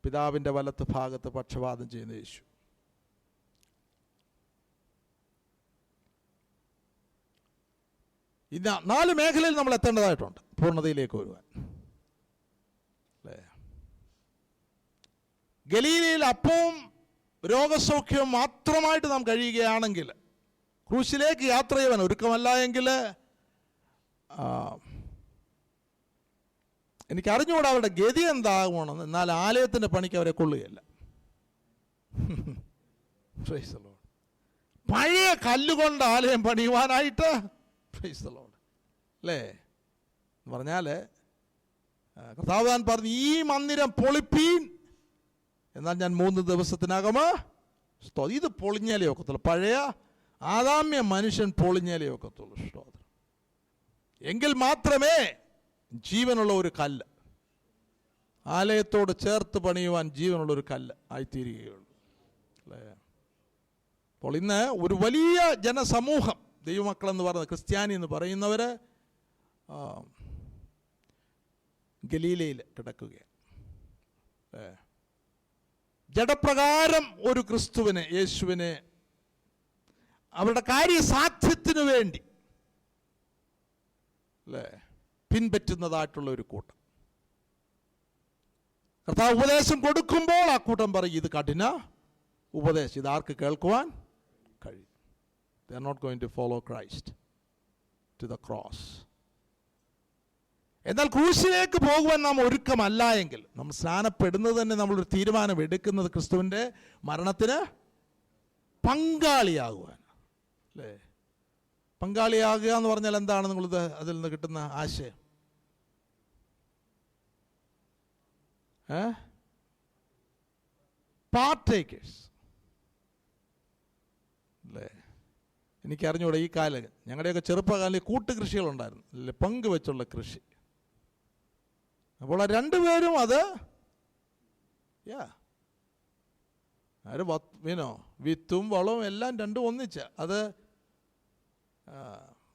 പിതാവിൻ്റെ വലത്ത് ഭാഗത്ത് പക്ഷപാതം ചെയ്യുന്ന യേശു. ഈ 4 മേഖലയിൽ നമ്മൾ എത്തേണ്ടതായിട്ടുണ്ട് പൂർണ്ണതയിലേക്ക് വരുവാൻ. അല്ലേ? ഗലീലയിൽ അപ്പവും രോഗസൗഖ്യവും മാത്രമായിട്ട് നാം കഴിയുകയാണെങ്കിൽ, ക്രൂശിലേക്ക് യാത്ര ചെയ്യുവാൻ ഒരുക്കമല്ല എങ്കിൽ, എനിക്കറിഞ്ഞുകൂടാ അവരുടെ ഗതി എന്താകുമെന്ന്. എന്നാൽ ആലയത്തിൻ്റെ പണിക്ക് അവരെ കൊള്ളുകയല്ല. പഴയ കല്ലുകൊണ്ട് ആലയം പണിയുവാനായിട്ട്, അല്ലേ എന്ന് പറഞ്ഞാൽ കർത്താവ് താൻ പറഞ്ഞു, ഈ മന്ദിരം പൊളിപ്പീൻ, എന്നാൽ ഞാൻ 3 ദിവസത്തിനകം ഇത് പൊളിഞ്ഞാലേ ഒക്കത്തുള്ളൂ. പഴയ ആദാമ്യ മനുഷ്യൻ പൊളിഞ്ഞാലേ ഒക്കത്തുള്ളൂ. സ്തോത്രം. എങ്കിൽ മാത്രമേ ജീവനുള്ള ഒരു കല്ല്, ആലയത്തോട് ചേർത്ത് പണിയുവാൻ ജീവനുള്ള ഒരു കല്ല് ആയിത്തീരുകയുള്ളൂ. അല്ലേ? അപ്പോൾ ഇന്ന് ഒരു വലിയ ജനസമൂഹം, ദൈവമക്കളെന്ന് പറയുന്നത്, ക്രിസ്ത്യാനി എന്ന് പറയുന്നവർ ഗലീലയിൽ കിടക്കുകയാണ്. ജഡപ്രകാരം ഒരു ക്രിസ്തുവിനെ, യേശുവിനെ അവരുടെ കാര്യസാധ്യത്തിനു വേണ്ടി, അല്ലേ, പിൻപറ്റുന്നതായിട്ടുള്ള ഒരു കൂട്ടം. കർത്താവ് ഉപദേശം കൊടുക്കുമ്പോൾ ആ കൂട്ടം പറയും, ഇത് കഠിന ഉപദേശം, ഇത് ആർക്ക് കേൾക്കുവാൻ കഴിയും? They are not going to follow Christ to the cross. എന്നാൽ ക്രൂശിലേക്ക് പോകുവാൻ നാം ഒരുക്കമല്ല എങ്കിൽ, നമ്മൾ സ്നാനപ്പെടുന്നത് തന്നെ നമ്മളൊരു തീരുമാനം എടുക്കുന്നത് ക്രിസ്തുവിൻ്റെ മരണത്തിന് പങ്കാളിയാകുവാൻ. അല്ലേ? പങ്കാളിയാകുക എന്ന് പറഞ്ഞാൽ എന്താണ്? നിങ്ങളിത് അതിൽ നിന്ന് കിട്ടുന്ന ആശയം പാർട്ടേക്കേഴ്സ്. അല്ലേ? എനിക്കറിഞ്ഞൂടെ ഈ കാലം, ഞങ്ങളുടെയൊക്കെ ചെറുപ്പകാലം കൂട്ടുകൃഷികളുണ്ടായിരുന്നു, അല്ലെ, പങ്കുവെച്ചുള്ള കൃഷി. അപ്പോൾ 2 പേരും അത് വിത്തും വളവും എല്ലാം 2 ഒന്നിച്ച് അത്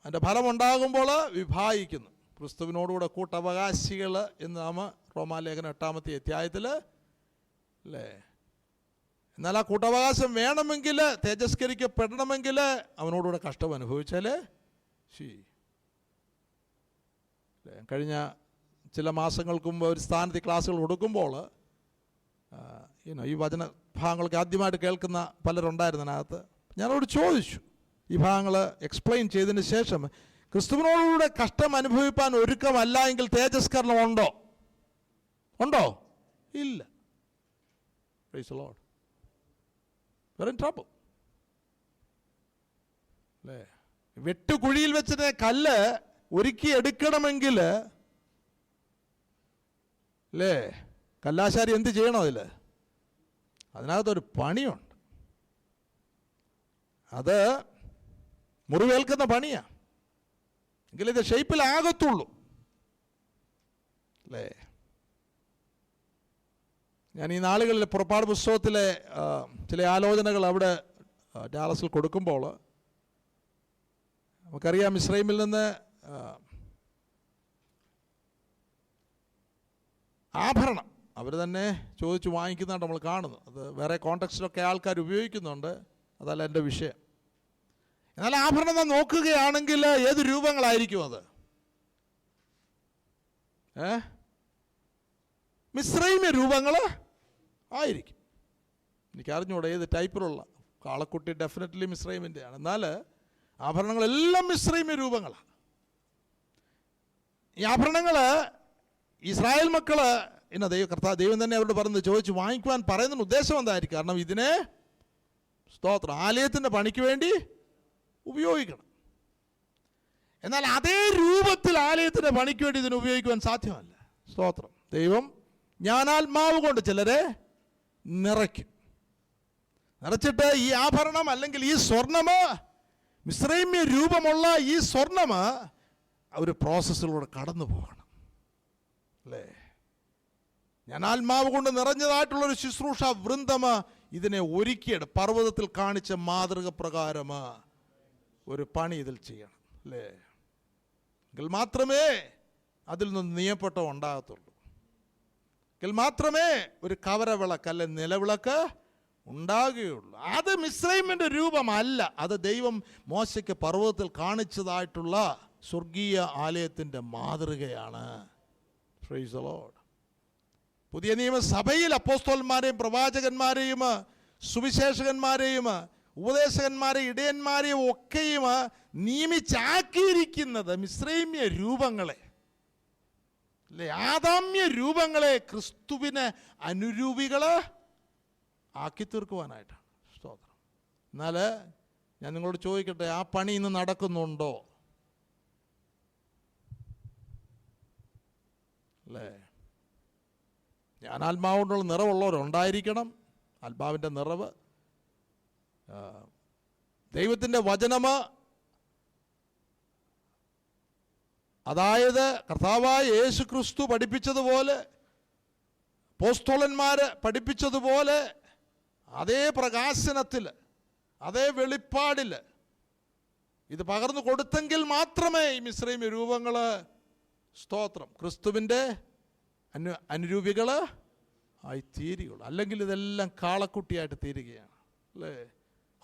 അതിൻ്റെ ഫലമുണ്ടാകുമ്പോൾ വിഭാഗിക്കുന്നു. ക്രിസ്തുവിനോടുകൂടെ കൂട്ടവകാശികൾ എന്ന് നാം റോമാലേഖനം 8-ാമത്തെ അധ്യായത്തിൽ, അല്ലേ? എന്നാൽ ആ കൂട്ടവകാശം വേണമെങ്കിൽ, തേജസ്കരിക്കപ്പെടണമെങ്കിൽ അവനോടുകൂടെ കഷ്ടം അനുഭവിച്ചാൽ കഴിഞ്ഞ ചില മാസങ്ങൾക്ക് മുമ്പ് ഒരു സ്ഥാനത്ത് ക്ലാസ്സുകൾ കൊടുക്കുമ്പോൾ ഈ വചന ഭാഗങ്ങൾക്ക് ആദ്യമായിട്ട് കേൾക്കുന്ന പലരുണ്ടായിരുന്നു അതിനകത്ത്. ഞാനവരോട് ചോദിച്ചു, ഈ ഭാഗങ്ങൾ എക്സ്പ്ലെയിൻ ചെയ്തതിന് ശേഷം, ക്രിസ്തുവിനോടുകൂടെ കഷ്ടം അനുഭവിപ്പാൻ ഒരുക്കമല്ല എങ്കിൽ തേജസ്കരണം ഉണ്ടോ? ഇല്ല. Price the Lord. we're in trouble. അല്ലേ? വെട്ടുകുഴിയിൽ വെച്ചിട്ട് കല്ല് ഒരുക്കി എടുക്കണമെങ്കിൽ, അല്ലേ, കല്ലാശാരി എന്ത് ചെയ്യണം? അതിനകത്തൊരു പണിയുണ്ട്. അത് മുറിവേൽക്കുന്ന പണിയാണ്. എങ്കിൽ ഇത് ഷേപ്പിലാകത്തുള്ളൂ. അല്ലേ? ഞാൻ ഈ നാളുകളിൽ പുറപ്പാട് പുസ്തകത്തിലെ ചില ആലോചനകൾ അവിടെ ഡാലസിൽ കൊടുക്കുമ്പോൾ നമുക്കറിയാം മിസ്രൈമിൽ നിന്ന് ആഭരണം അവർ തന്നെ ചോദിച്ച് വാങ്ങിക്കുന്നതാണ് നമ്മൾ കാണുന്നത്. അത് വേറെ കോണ്ടെക്സ്റ്റിലൊക്കെ ആൾക്കാർ ഉപയോഗിക്കുന്നുണ്ട്, അതല്ല എൻ്റെ വിഷയം. എന്നാൽ ആഭരണം നോക്കുകയാണെങ്കിൽ ഏത് രൂപങ്ങളായിരിക്കും അത്? മിസ്രൈമ്യ രൂപങ്ങൾ ആയിരിക്കും. എനിക്കറിഞ്ഞൂടെ ഏത് ടൈപ്പിലുള്ള. കാളക്കുട്ടി ഡെഫിനറ്റ്ലി മിസ്രൈമിൻ്റെയാണ്. എന്നാൽ ആഭരണങ്ങളെല്ലാം മിസ്രൈമ്യ രൂപങ്ങളാണ്. ഈ ആഭരണങ്ങൾ ഇസ്രായേൽ മക്കൾ ദൈവം തന്നെ അവരോട് പറഞ്ഞ് ചോദിച്ച് വാങ്ങിക്കുവാൻ പറയുന്നതിന് ഉദ്ദേശം എന്തായിരിക്കും? കാരണം ഇതിനെ സ്തോത്രം ആലയത്തിൻ്റെ പണിക്ക് വേണ്ടി ഉപയോഗിക്കണം. എന്നാൽ അതേ രൂപത്തിൽ ആലയത്തിൻ്റെ പണിക്ക് വേണ്ടി ഇതിന് ഉപയോഗിക്കുവാൻ സാധ്യമല്ല. സ്തോത്രം. ദൈവം ജ്ഞാനാത്മാവ് കൊണ്ട് ചിലരെ നിറച്ചിട്ട് ഈ ആഭരണം അല്ലെങ്കിൽ ഈ സ്വർണം, മിസ്രൈമ്യ രൂപമുള്ള ഈ സ്വർണം ഒരു പ്രോസസ്സിലൂടെ കടന്നു പോകണം അല്ലേ? ജ്ഞാനാത്മാവ് കൊണ്ട് നിറഞ്ഞതായിട്ടുള്ളൊരു ശുശ്രൂഷ വൃന്ദം ഇതിനെ ഒരുക്കിയിട്ട് പർവ്വതത്തിൽ കാണിച്ച മാതൃക പ്രകാരം ഒരു പണി ഇതിൽ ചെയ്യണം അല്ലേ? എങ്കിൽ മാത്രമേ അതിൽ നിന്ന് നിയപ്പെട്ടം ഉണ്ടാകത്തുള്ളൂ. എങ്കിൽ മാത്രമേ ഒരു കവരവിളക്ക് അല്ലെ നിലവിളക്ക് ഉണ്ടാകുകയുള്ളൂ. അത് മിസ്രൈമിൻ്റെ രൂപമല്ല, അത് ദൈവം മോശയ്ക്ക് പർവ്വതത്തിൽ കാണിച്ചതായിട്ടുള്ള സ്വർഗീയ ആലയത്തിൻ്റെ മാതൃകയാണ്. Price the Lord. പുതിയ നിയമസഭയിൽ അപ്പോസ്തലന്മാരെയും പ്രവാചകന്മാരെയും സുവിശേഷകന്മാരെയും ഉപദേശകന്മാരെയും ഇടയന്മാരെയും ഒക്കെയും നിയമിച്ചാക്കിയിരിക്കുന്നത് മിസ്രൈമ്യ രൂപങ്ങളെ അല്ലേ, ആദാമ്യ രൂപങ്ങളെ ക്രിസ്തുവിന് അനുരൂപികൾ ആക്കി തീർക്കുവാനായിട്ടാണ്. സ്തോത്രം. എന്നാൽ ഞാൻ നിങ്ങളോട് ചോദിക്കട്ടെ, ആ പണി ഇന്ന് നടക്കുന്നുണ്ടോ അല്ലേ? ഞാൻ ആത്മാവുകൊണ്ടുള്ള നിറവുള്ളവരുണ്ടായിരിക്കണം. ആത്മാവിൻ്റെ നിറവ്, ദൈവത്തിൻ്റെ വചനം, അതായത് കർത്താവായ യേശു ക്രിസ്തു പഠിപ്പിച്ചതുപോലെ, അപ്പോസ്തലന്മാർ പഠിപ്പിച്ചതുപോലെ അതേ പ്രകാശനത്തിൽ, അതേ വെളിപ്പാടിൽ ഇത് പകർന്നു കൊടുത്തെങ്കിൽ മാത്രമേ ഈ മിസ്രൈമ്യ രൂപങ്ങൾ സ്തോത്രം ക്രിസ്തുവിൻ്റെ അനുരൂപികൾ ആയി തീരുകയുള്ളൂ. അല്ലെങ്കിൽ ഇതെല്ലാം കാളക്കുട്ടിയായിട്ട് തീരുകയാണ് അല്ലേ?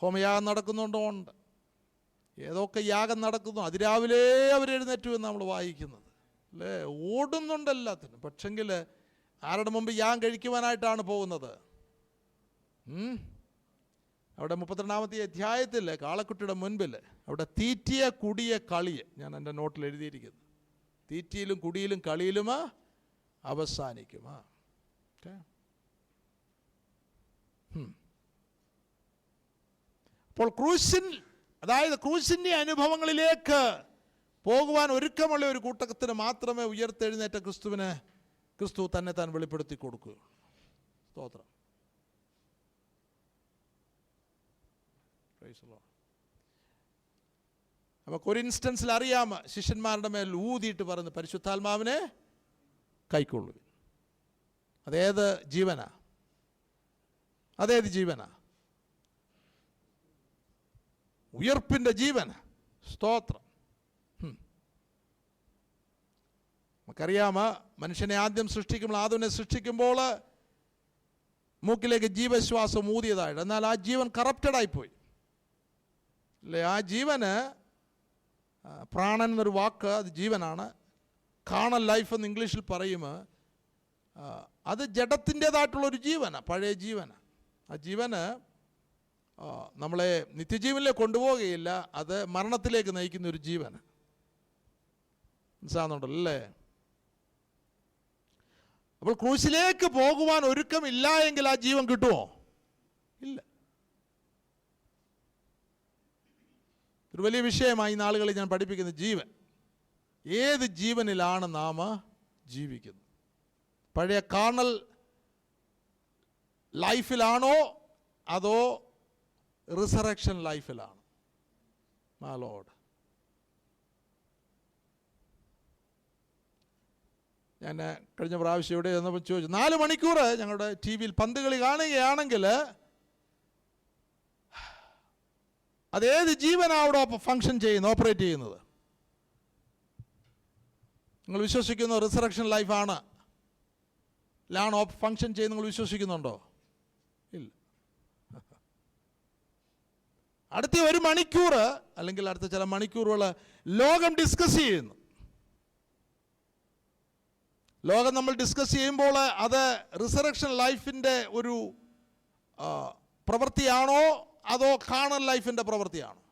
ഹോമയാഗം നടക്കുന്നുണ്ടോ? ഉണ്ട്. ഏതൊക്കെ യാഗം നടക്കുന്നു അതിരാവിലെ അവരെഴുന്നേറ്റു എന്ന് നമ്മൾ വായിക്കുന്നത് അല്ലേ? ഓടുന്നുണ്ട് എല്ലാത്തിനും. പക്ഷെങ്കിൽ ആരുടെ മുമ്പ് യാഗം കഴിക്കുവാനായിട്ടാണ് പോകുന്നത്? അവിടെ 32-ാമത്തെ അധ്യായത്തിൽ കാളക്കുട്ടിയുടെ മുൻപിൽ അവിടെ തീറ്റിയ കുടിയ കളിയെ ഞാൻ എൻ്റെ നോട്ടിൽ എഴുതിയിരിക്കുന്നു. തീറ്റിയിലും കുടിയിലും കളിയിലും അവസാനിക്കും. അപ്പോൾ ക്രൂശിൻ, അതായത് ക്രൂശിൻ്റെ അനുഭവങ്ങളിലേക്ക് പോകുവാൻ ഒരുക്കമുള്ള ഒരു കൂട്ടത്തിന് മാത്രമേ ഉയർത്തെഴുന്നേറ്റ ക്രിസ്തുവിന് ക്രിസ്തു തന്നെ താൻ വെളിപ്പെടുത്തി കൊടുക്കുകയുള്ളൂ. സ്തോത്രം. നമുക്ക് ഒരു ഇൻസ്റ്റൻസിൽ അറിയാം, ശിഷ്യന്മാരുടെ മേൽ ഊതിയിട്ട് പറയുന്നു പരിശുദ്ധാത്മാവിനെ കൈക്കൊള്ളുവിൻ. അതേത് ജീവനാ? അതേത് ജീവനാ? ഉയർപ്പിൻ്റെ ജീവൻ. സ്തോത്രം. നമുക്കറിയാം, മനുഷ്യനെ ആദ്യം സൃഷ്ടിക്കുമ്പോൾ, ആദമിനെ സൃഷ്ടിക്കുമ്പോൾ മൂക്കിലേക്ക് ജീവശ്വാസം ഊതിയതായിട്ട്. എന്നാൽ ആ ജീവൻ കറപ്റ്റഡായിപ്പോയി അല്ലേ? ആ ജീവന്, പ്രാണൻ എന്നൊരു വാക്ക്, അത് ജീവനാണ്. കാർണൽ ലൈഫ് എന്ന് ഇംഗ്ലീഷിൽ പറയും. അത് ജഡത്തിൻ്റേതായിട്ടുള്ളൊരു ജീവനാണ്, പഴയ ജീവനാണ്. ആ ജീവന് നമ്മളെ നിത്യജീവനിലേക്ക് കൊണ്ടുപോവുകയില്ല, അത് മരണത്തിലേക്ക് നയിക്കുന്ന ഒരു ജീവന്. മനസ്സിലാകുന്നുണ്ടല്ലോ അല്ലേ? അപ്പോൾ ക്രൂശിലേക്ക് പോകുവാൻ ഒരുക്കമില്ല എങ്കിൽ ആ ജീവൻ കിട്ടുമോ? ഇല്ല. ഒരു വലിയ വിഷയമായി നാളുകളിൽ ഞാൻ പഠിപ്പിക്കുന്ന ജീവൻ. ഏത് ജീവനിലാണ് നാം ജീവിക്കുന്നത്? പഴയ കാർണൽ ലൈഫിലാണോ അതോ റിസറക്ഷൻ ലൈഫിലാണ്? My Lord. ഞാൻ കഴിഞ്ഞ പ്രാവശ്യം ഇവിടെ ചെന്നപ്പോൾ ചോദിച്ചു, 4 മണിക്കൂർ ഞങ്ങളുടെ ടി വിയിൽ പന്ത് കളി കാണുകയാണെങ്കിൽ അതേത് ജീവനാണ് അവിടെ ഫങ്ഷൻ ചെയ്യുന്നത്, ഓപ്പറേറ്റ് ചെയ്യുന്നത്? നിങ്ങൾ വിശ്വസിക്കുന്ന റിസറക്ഷൻ ലൈഫാണ് ഫങ്ഷൻ ചെയ്യുന്നത് നിങ്ങൾ വിശ്വസിക്കുന്നുണ്ടോ? ഇല്ല. അടുത്ത ഒരു മണിക്കൂർ അല്ലെങ്കിൽ അടുത്ത ചില മണിക്കൂറുകൾ ലോകം ഡിസ്കസ് ചെയ്യുന്നു. ലോകം നമ്മൾ ഡിസ്കസ് ചെയ്യുമ്പോൾ അത് റിസറക്ഷൻ ലൈഫിൻ്റെ ഒരു പ്രവൃത്തിയാണോ അതോ കാർണൽ ലൈഫിൻ്റെ പ്രവൃത്തിയാണോ?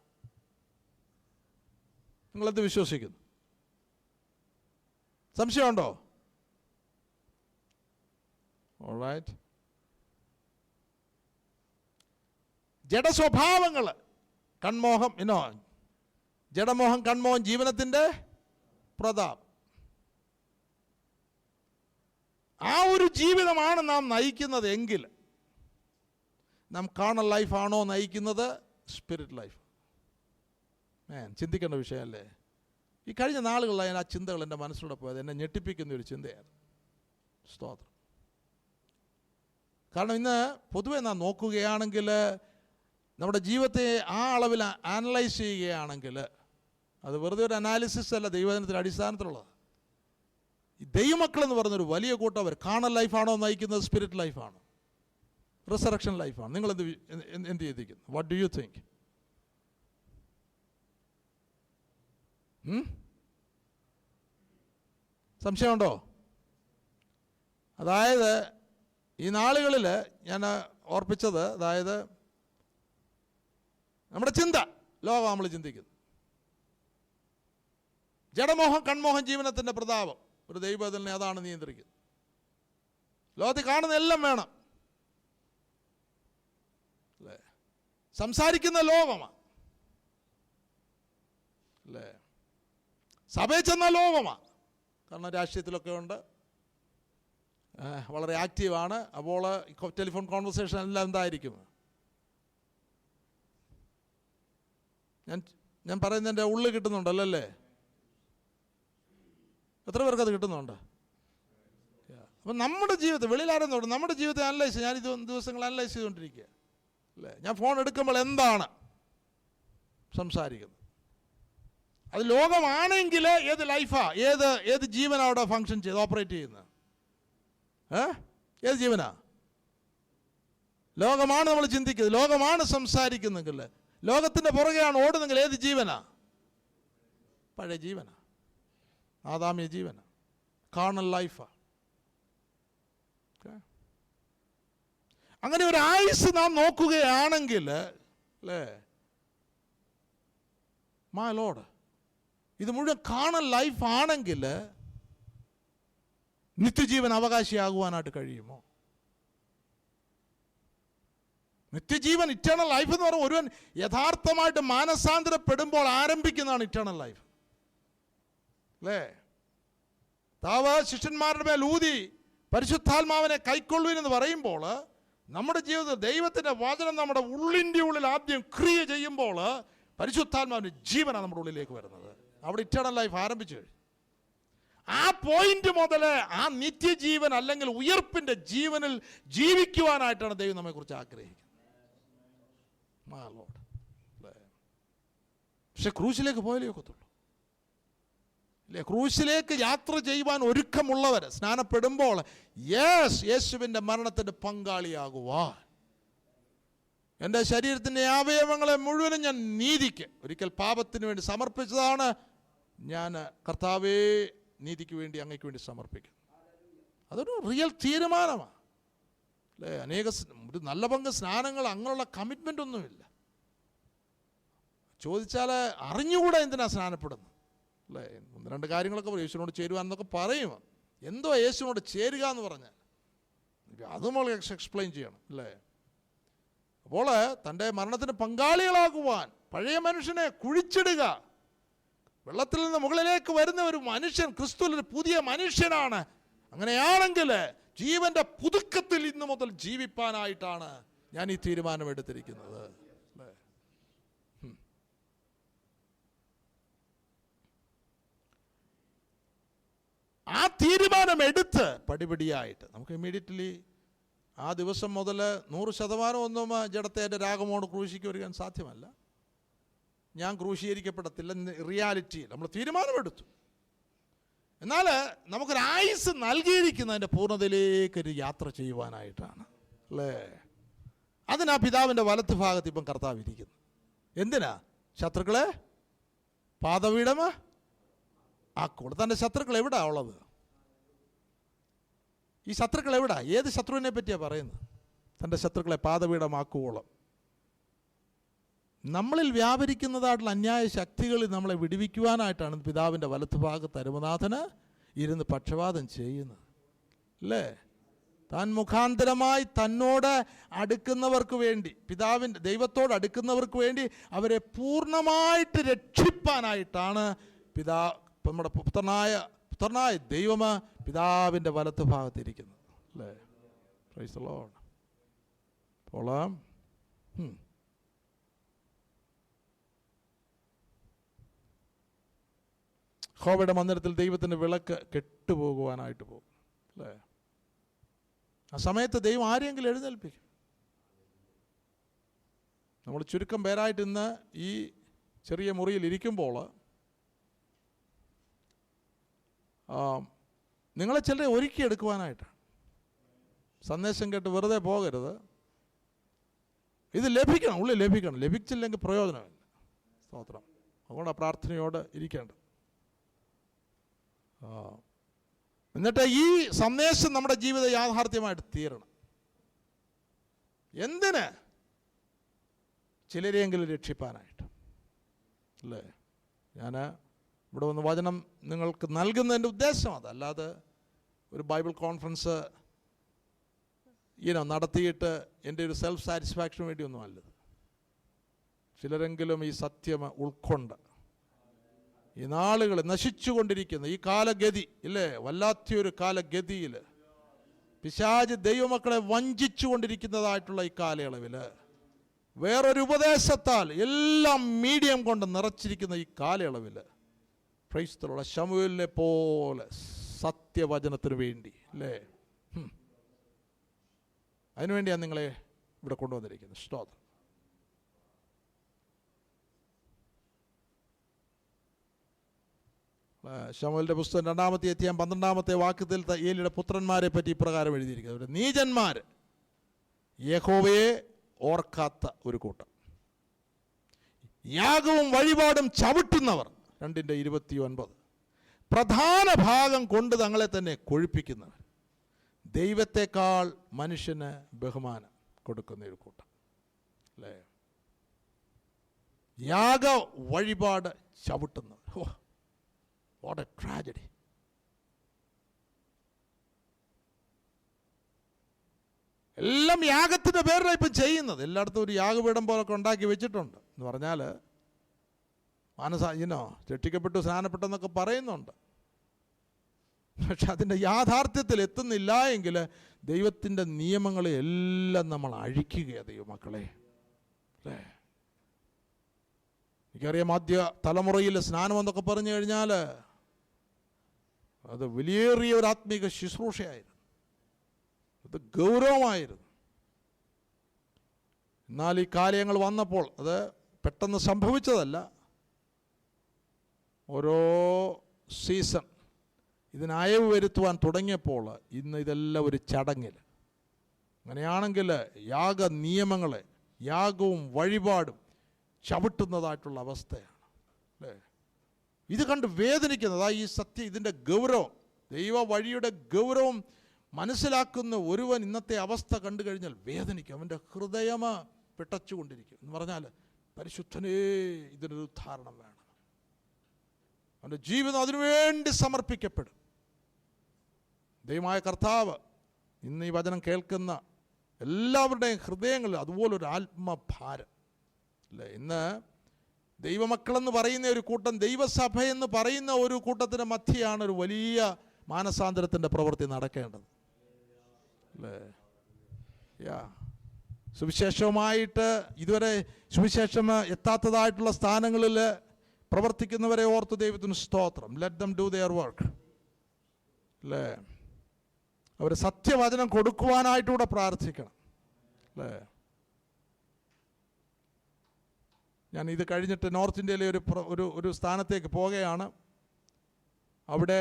നിങ്ങളെന്ത് വിശ്വസിക്കുന്നു? സംശയമുണ്ടോ? ഓൾറൈറ്റ്. ജഡസ്വഭാവങ്ങൾ, കൺമോഹം, ജഡമോഹം, കൺമോഹം ജീവനത്തിൻ്റെ പ്രതാപം. ആ ഒരു ജീവിതമാണ് നാം നയിക്കുന്നത് എങ്കിൽ നാം കാർണൽ ലൈഫാണോ നയിക്കുന്നത്, സ്പിരിറ്റ് ലൈഫ്? ചിന്തിക്കേണ്ട വിഷയമല്ലേ? ഈ കഴിഞ്ഞ നാളുകളിലായി ആ ചിന്തകൾ എൻ്റെ മനസ്സിലൂടെ പോയത് എന്നെ ഞെട്ടിപ്പിക്കുന്ന ഒരു ചിന്തയാണ്. സ്തോത്രം. കാരണം ഇന്ന് പൊതുവെ നാം നോക്കുകയാണെങ്കിൽ നമ്മുടെ ജീവിതത്തെ ആ അളവിൽ അനലൈസ് ചെയ്യുകയാണെങ്കിൽ അത് വെറുതെ ഒരു അനാലിസിസ് അല്ല, ദൈവവചനത്തിൻ്റെ അടിസ്ഥാനത്തിലുള്ളത്. ഈ ദൈവമക്കളെന്ന് പറഞ്ഞൊരു വലിയ കൂട്ടം അവർ കാർണൽ ലൈഫാണോ നയിക്കുന്നത്, സ്പിരിറ്റ് ലൈഫാണോ, റിസറക്ഷൻ ലൈഫാണ്? നിങ്ങൾ എന്ത് ചെയ്തിരിക്കുന്നു? What do you think? സംശയമുണ്ടോ? അതായത് ഈ നാളുകളിൽ ഞാൻ ഓർപ്പിച്ചത്, അതായത് നമ്മുടെ ചിന്ത, ലോകം നമ്മൾ ചിന്തിക്കുന്നു. ജഡമോഹം, കൺമോഹം ജീവനത്തിൻ്റെ പ്രതാപം. ഒരു ദൈവത്തിനെ അതാണ് നിയന്ത്രിക്കുന്നത്. ലോകത്തിൽ കാണുന്ന എല്ലാം വേണം അല്ലേ? സംസാരിക്കുന്ന ലോകമാണ് അല്ലേ? സഭയിൽ ചെന്ന ലോകമാണ്. കാരണം രാഷ്ട്രീയത്തിലൊക്കെ ഉണ്ട്, വളരെ ആക്റ്റീവാണ്. അപ്പോൾ ടെലിഫോൺ കോൺവെർസേഷൻ എല്ലാം എന്തായിരിക്കും? ഞാൻ പറയുന്നതിൻ്റെ ഉള്ളിൽ കിട്ടുന്നുണ്ടല്ലോ അല്ലേ? എത്ര പേർക്ക് അത് കിട്ടുന്നുണ്ട്? അപ്പം നമ്മുടെ ജീവിതത്തെ വെളിയിലാരെന്ന് പറഞ്ഞു നമ്മുടെ ജീവിതത്തെ അനലൈസ്, ഞാൻ ഇത് ദിവസങ്ങൾ അനലൈസ് ചെയ്തുകൊണ്ടിരിക്കുക അല്ലേ? ഞാൻ ഫോൺ എടുക്കുമ്പോൾ എന്താണ് സംസാരിക്കുന്നത്? അത് ലോകമാണെങ്കിൽ ഏത് ലൈഫാ, ഏത് ജീവനാ അവിടെ ഫങ്ഷൻ ചെയ്ത് ഓപ്പറേറ്റ് ചെയ്യുന്നത്? ഏത് ജീവനാ? ലോകമാണ് നമ്മൾ ചിന്തിക്കുന്നത്, ലോകമാണ് സംസാരിക്കുന്നെങ്കിൽ, ലോകത്തിൻ്റെ പുറകെയാണ് ഓടുന്നെങ്കിൽ ഏത് ജീവനാ? പഴയ ജീവനാ, ആദാമ്യ ജീവനാ, കാർണൽ ലൈഫാ. അങ്ങനെ ഒരു ആയുസ് നാം നോക്കുകയാണെങ്കിൽ അല്ലേ, മൈ ലോർഡ്, ഇത് മുഴുവൻ കാർണൽ ലൈഫ് ആണെങ്കിൽ നിത്യജീവൻ അവകാശിയാകുവാനായിട്ട് കഴിയുമോ? നിത്യജീവൻ, ഇറ്റേണൽ ലൈഫ് എന്ന് പറയുമ്പോൾ ഒരുവൻ യഥാർത്ഥമായിട്ട് മാനസാന്തരപ്പെടുമ്പോൾ ആരംഭിക്കുന്നതാണ് ഇറ്റേണൽ ലൈഫ് അല്ലേ? താവ് ശിഷ്യന്മാരുടെ മേൽ ഊതി പരിശുദ്ധാത്മാവിനെ കൈക്കൊള്ളുവിനെന്ന് പറയുമ്പോൾ നമ്മുടെ ജീവിതത്തിൽ ദൈവത്തിൻ്റെ വചനം നമ്മുടെ ഉള്ളിൻ്റെ ഉള്ളിൽ ആദ്യം ക്രിയ ചെയ്യുമ്പോൾ പരിശുദ്ധാത്മാവിൻ്റെ ജീവനാണ് നമ്മുടെ ഉള്ളിലേക്ക് വരുന്നത്. അവിടെ ഇറ്റേണൽ ലൈഫ് ആരംഭിച്ചു കഴിഞ്ഞു. ആ പോയിന്റ് മുതൽ ആ നിത്യജീവൻ അല്ലെങ്കിൽ ഉയർപ്പിൻ്റെ ജീവനിൽ ജീവിക്കുവാനായിട്ടാണ് ദൈവം നമ്മെക്കുറിച്ച് ആഗ്രഹിക്കുന്നത്. പക്ഷെ ക്രൂശിലേക്ക് പോയാലേ ഒക്കത്തുള്ളൂ അല്ലേ? ക്രൂശിലേക്ക് യാത്ര ചെയ്യുവാൻ ഒരുക്കമുള്ളവർ സ്നാനപ്പെടുമ്പോൾ യേശുവിൻ്റെ മരണത്തിൻ്റെ പങ്കാളിയാകുവാൻ, എൻ്റെ ശരീരത്തിൻ്റെ അവയവങ്ങളെ മുഴുവനും ഞാൻ നീതിക്ക്, ഒരിക്കൽ പാപത്തിന് വേണ്ടി സമർപ്പിച്ചതാണ്, ഞാൻ കർത്താവേ നീതിക്ക് വേണ്ടി അങ്ങയ്ക്ക് വേണ്ടി സമർപ്പിക്കും. അതൊരു റിയൽ തീരുമാനമാണ് അല്ലേ? ഒരു നല്ല പങ്ക് സ്നാനങ്ങൾ അങ്ങനെയുള്ള കമ്മിറ്റ്മെൻ്റ് ഒന്നുമില്ല. ചോദിച്ചാൽ അറിഞ്ഞുകൂടെ എന്തിനാ സ്നാനപ്പെടുന്നത് അല്ലേ? ഒന്ന് രണ്ട് കാര്യങ്ങളൊക്കെ പറയും, യേശുവിനോട് ചേരുവാന്നൊക്കെ പറയും. എന്തോ യേശുവിനോട് ചേരുക എന്ന് പറഞ്ഞാൽ അത് നമ്മൾ എക്സ്പ്ലെയിൻ ചെയ്യണം അല്ലേ? അപ്പോൾ തൻ്റെ മരണത്തിന് പങ്കാളികളാകുവാൻ പഴയ മനുഷ്യനെ കുഴിച്ചിടുക, വെള്ളത്തിൽ നിന്ന് മുകളിലേക്ക് വരുന്ന ഒരു മനുഷ്യൻ ക്രിസ്തുവിൽ പുതിയ മനുഷ്യനാണ്. അങ്ങനെയാണെങ്കിൽ ജീവന്റെ പുതുക്കത്തിൽ ഇന്നു മുതൽ ജീവിപ്പാനായിട്ടാണ് ഞാൻ ഈ തീരുമാനമെടുത്തിരിക്കുന്നത്. ആ തീരുമാനമെടുത്ത് പടിപടിയായിട്ട് നമുക്ക് ഇമ്മീഡിയറ്റ്ലി ആ ദിവസം മുതൽ 100% ഒന്നും ജഡത്തെ എൻ്റെ രാഗമോട് ക്രൂശിക്ക് വരികാൻ സാധ്യമല്ല. ഞാൻ ക്രൂശീകരിക്കപ്പെടത്തില്ല. റിയാലിറ്റി നമ്മൾ തീരുമാനമെടുത്തു. എന്നാൽ നമുക്കൊരായുസ് നൽകിയിരിക്കുന്നതിൻ്റെ പൂർണ്ണതയിലേക്കൊരു യാത്ര ചെയ്യുവാനായിട്ടാണ് അല്ലേ? അതിനാ പിതാവിൻ്റെ വലത്ത് ഭാഗത്ത് ഇപ്പം കർത്താവ് ഇരിക്കുന്നു. എന്തിനാ? ശത്രുക്കളെ പാദപീഠം ആക്കോളൂ. തൻ്റെ ശത്രുക്കൾ എവിടാ ഉള്ളത്? ഈ ശത്രുക്കൾ എവിടാ? ഏത് ശത്രുവിനെ പറ്റിയാണ് പറയുന്നത്? തൻ്റെ ശത്രുക്കളെ പാദപീഠമാക്കുവോളം. നമ്മളിൽ വ്യാപരിക്കുന്നതായിട്ടുള്ള അന്യായ ശക്തികളിൽ നമ്മളെ വിടുവിക്കുവാനായിട്ടാണ് പിതാവിൻ്റെ വലത്ത് ഭാഗത്ത് അരുമനാഥന് ഇരുന്ന് പക്ഷപാതം ചെയ്യുന്നത് അല്ലേ? താൻ മുഖാന്തരമായി തന്നോട് അടുക്കുന്നവർക്ക് വേണ്ടി, ദൈവത്തോട് അടുക്കുന്നവർക്ക് വേണ്ടി അവരെ പൂർണ്ണമായിട്ട് രക്ഷിപ്പാനായിട്ടാണ് നമ്മുടെ പുത്രനായ ദൈവം പിതാവിൻ്റെ വലത്ത് ഭാഗത്തിരിക്കുന്നത് അല്ലേ? Price the Lord. അപ്പോൾ യഹോവയുടെ മന്ദിരത്തിൽ ദൈവത്തിൻ്റെ വിളക്ക് കെട്ടുപോകുവാനായിട്ട് പോകും അല്ലേ? ആ സമയത്ത് ദൈവം ആരെങ്കിലും എഴുന്നേൽപ്പിക്കും. നമ്മൾ ചുരുക്കം പേരായിട്ട് ഇന്ന് ഈ ചെറിയ മുറിയിൽ ഇരിക്കുമ്പോൾ നിങ്ങളെ ചിലരെ ഒരുക്കിയെടുക്കുവാനായിട്ടാണ്. സന്ദേശം കേട്ട് വെറുതെ പോകരുത്. ഇത് ലഭിക്കണം, ഉള്ളിൽ ലഭിക്കണം. ലഭിച്ചില്ലെങ്കിൽ പ്രയോജനമില്ല. സ്തോത്രം. അതുകൊണ്ട് പ്രാർത്ഥനയോട് ഇരിക്കേണ്ടത്. എന്നിട്ട് ഈ സന്ദേശം നമ്മുടെ ജീവിത യാഥാർത്ഥ്യമായിട്ട് തീരണം. എന്തിന്? ചിലരെയെങ്കിലും രക്ഷിപ്പാനായിട്ട് അല്ലേ? ഞാൻ ഇവിടെ വന്ന് വചനം നിങ്ങൾക്ക് നൽകുന്നതിൻ്റെ ഉദ്ദേശം അതല്ലാതെ ഒരു ബൈബിൾ കോൺഫറൻസ് നടത്തിയിട്ട് എൻ്റെ ഒരു സെൽഫ് സാറ്റിസ്ഫാക്ഷന് വേണ്ടിയൊന്നും അല്ലത്. ചിലരെങ്കിലും ഈ സത്യം ഉൾക്കൊണ്ട് ഈ നാളുകൾ നശിച്ചുകൊണ്ടിരിക്കുന്ന ഈ കാലഗതി ഇല്ലേ, വല്ലാത്തൊരു കാലഗതിയിൽ പിശാച് ദൈവമക്കളെ വഞ്ചിച്ചു കൊണ്ടിരിക്കുന്നതായിട്ടുള്ള ഈ കാലയളവിൽ വേറൊരു ഉപദേശത്താൽ എല്ലാം മീഡിയം കൊണ്ട് നിറച്ചിരിക്കുന്ന ഈ കാലയളവിൽ ക്രൈസ്തവരുടെ ശമൂവേലിനെ പോലെ സത്യവചനത്തിന് വേണ്ടി അല്ലേ, അതിനുവേണ്ടിയാണ് നിങ്ങളെ ഇവിടെ കൊണ്ടുവന്നിരിക്കുന്നത്. സ്തോത്രം. ശമൂവേലിന്റെ പുസ്തകം 2-ാമത്തെ അധ്യായം 12-ാമത്തെ വാക്യത്തിൽ ഏലിയുടെ പുത്രന്മാരെ പറ്റി ഇപ്രകാരം എഴുതിയിരിക്കുന്നത്: നീചന്മാർ, യഹോവയെ ഓർക്കാത്ത ഒരു കൂട്ടം, യാഗവും വഴിപാടും ചവിട്ടുന്നവർ, 2:29, പ്രധാന ഭാഗം കൊണ്ട് തങ്ങളെ തന്നെ കൊഴുപ്പിക്കുന്നവർ, ദൈവത്തെക്കാൾ മനുഷ്യന് ബഹുമാനം കൊടുക്കുന്ന ഒരു കൂട്ടം അല്ലേ? യാഗ വഴിപാട് ചവിട്ടുന്നവർ. What A tragedy. എല്ലാം യാഗത്തിൻ്റെ പേരിലാണ് ഇപ്പം ചെയ്യുന്നത്. എല്ലായിടത്തും ഒരു യാഗപീഠം പോലൊക്കെ ഉണ്ടാക്കി വെച്ചിട്ടുണ്ട് എന്ന് പറഞ്ഞാൽ രക്ഷിക്കപ്പെട്ടു സ്നാനപ്പെട്ടെന്നൊക്കെ പറയുന്നുണ്ട്. പക്ഷെ അതിൻ്റെ യാഥാർത്ഥ്യത്തിൽ എത്തുന്നില്ല എങ്കിൽ ദൈവത്തിൻ്റെ നിയമങ്ങളെ എല്ലാം നമ്മൾ അഴിക്കുകയാണ് ദൈവമക്കളെ അല്ലേ? എനിക്കറിയാം, ആദ്യ തലമുറയിൽ സ്നാനം എന്നൊക്കെ പറഞ്ഞു കഴിഞ്ഞാൽ അത് വലിയേറിയ ഒരു ആത്മീക ശുശ്രൂഷയായിരുന്നു, അത് ഗൗരവമായിരുന്നു. എന്നാൽ ഈ കാര്യങ്ങൾ വന്നപ്പോൾ അത് പെട്ടെന്ന് സംഭവിച്ചതല്ല. ഓരോ സീസൺ ഇതിന് അയവ് വരുത്തുവാൻ തുടങ്ങിയപ്പോൾ ഇന്ന് ഇതെല്ലാം ഒരു ചടങ്ങിൽ. അങ്ങനെയാണെങ്കിൽ യാഗ നിയമങ്ങളെ, യാഗവും വഴിപാടും ചവിട്ടുന്നതായിട്ടുള്ള അവസ്ഥയാണ് അല്ലേ? ഇത് കണ്ട് വേദനിക്കുന്നതാ ഈ സത്യം, ഇതിൻ്റെ ഗൗരവം, ദൈവ വഴിയുടെ ഗൗരവം മനസ്സിലാക്കുന്ന ഒരുവൻ ഇന്നത്തെ അവസ്ഥ കണ്ടു കഴിഞ്ഞാൽ വേദനിക്കും. അവൻ്റെ ഹൃദയം പിടച്ചുകൊണ്ടിരിക്കും. എന്ന് പറഞ്ഞാൽ പരിശുദ്ധനേ, ഇതിനൊരു ഉദ്ധാരണം വേണം. അവൻ്റെ ജീവിതം അതിനുവേണ്ടി സമർപ്പിക്കപ്പെടും. ദൈവമായ കർത്താവ് ഇന്ന് ഈ വചനം കേൾക്കുന്ന എല്ലാവരുടെയും ഹൃദയങ്ങളിൽ അതുപോലൊരു ആത്മഭാരം അല്ലേ? ഇന്ന് ദൈവമക്കളെന്ന് പറയുന്ന ഒരു കൂട്ടം, ദൈവസഭ എന്ന് പറയുന്ന ഒരു കൂട്ടത്തിൻ്റെ മധ്യയാണ് ഒരു വലിയ മാനസാന്തരത്തിൻ്റെ പ്രവൃത്തി നടക്കേണ്ടത് അല്ലേ? സുവിശേഷവുമായിട്ട് ഇതുവരെ സുവിശേഷം എത്താത്തതായിട്ടുള്ള സ്ഥാനങ്ങളിൽ പ്രവർത്തിക്കുന്നവരെ ഓർത്ത് ദൈവത്തിന് സ്തോത്രം. Let them do there work അല്ലേ? അവർ സത്യവചനം കൊടുക്കുവാനായിട്ടൂടെ പ്രാർത്ഥിക്കണം അല്ലേ? ഞാൻ ഇത് കഴിഞ്ഞിട്ട് നോർത്ത് ഇന്ത്യയിലെ ഒരു സ്ഥാനത്തേക്ക് പോകുകയാണ്. അവിടെ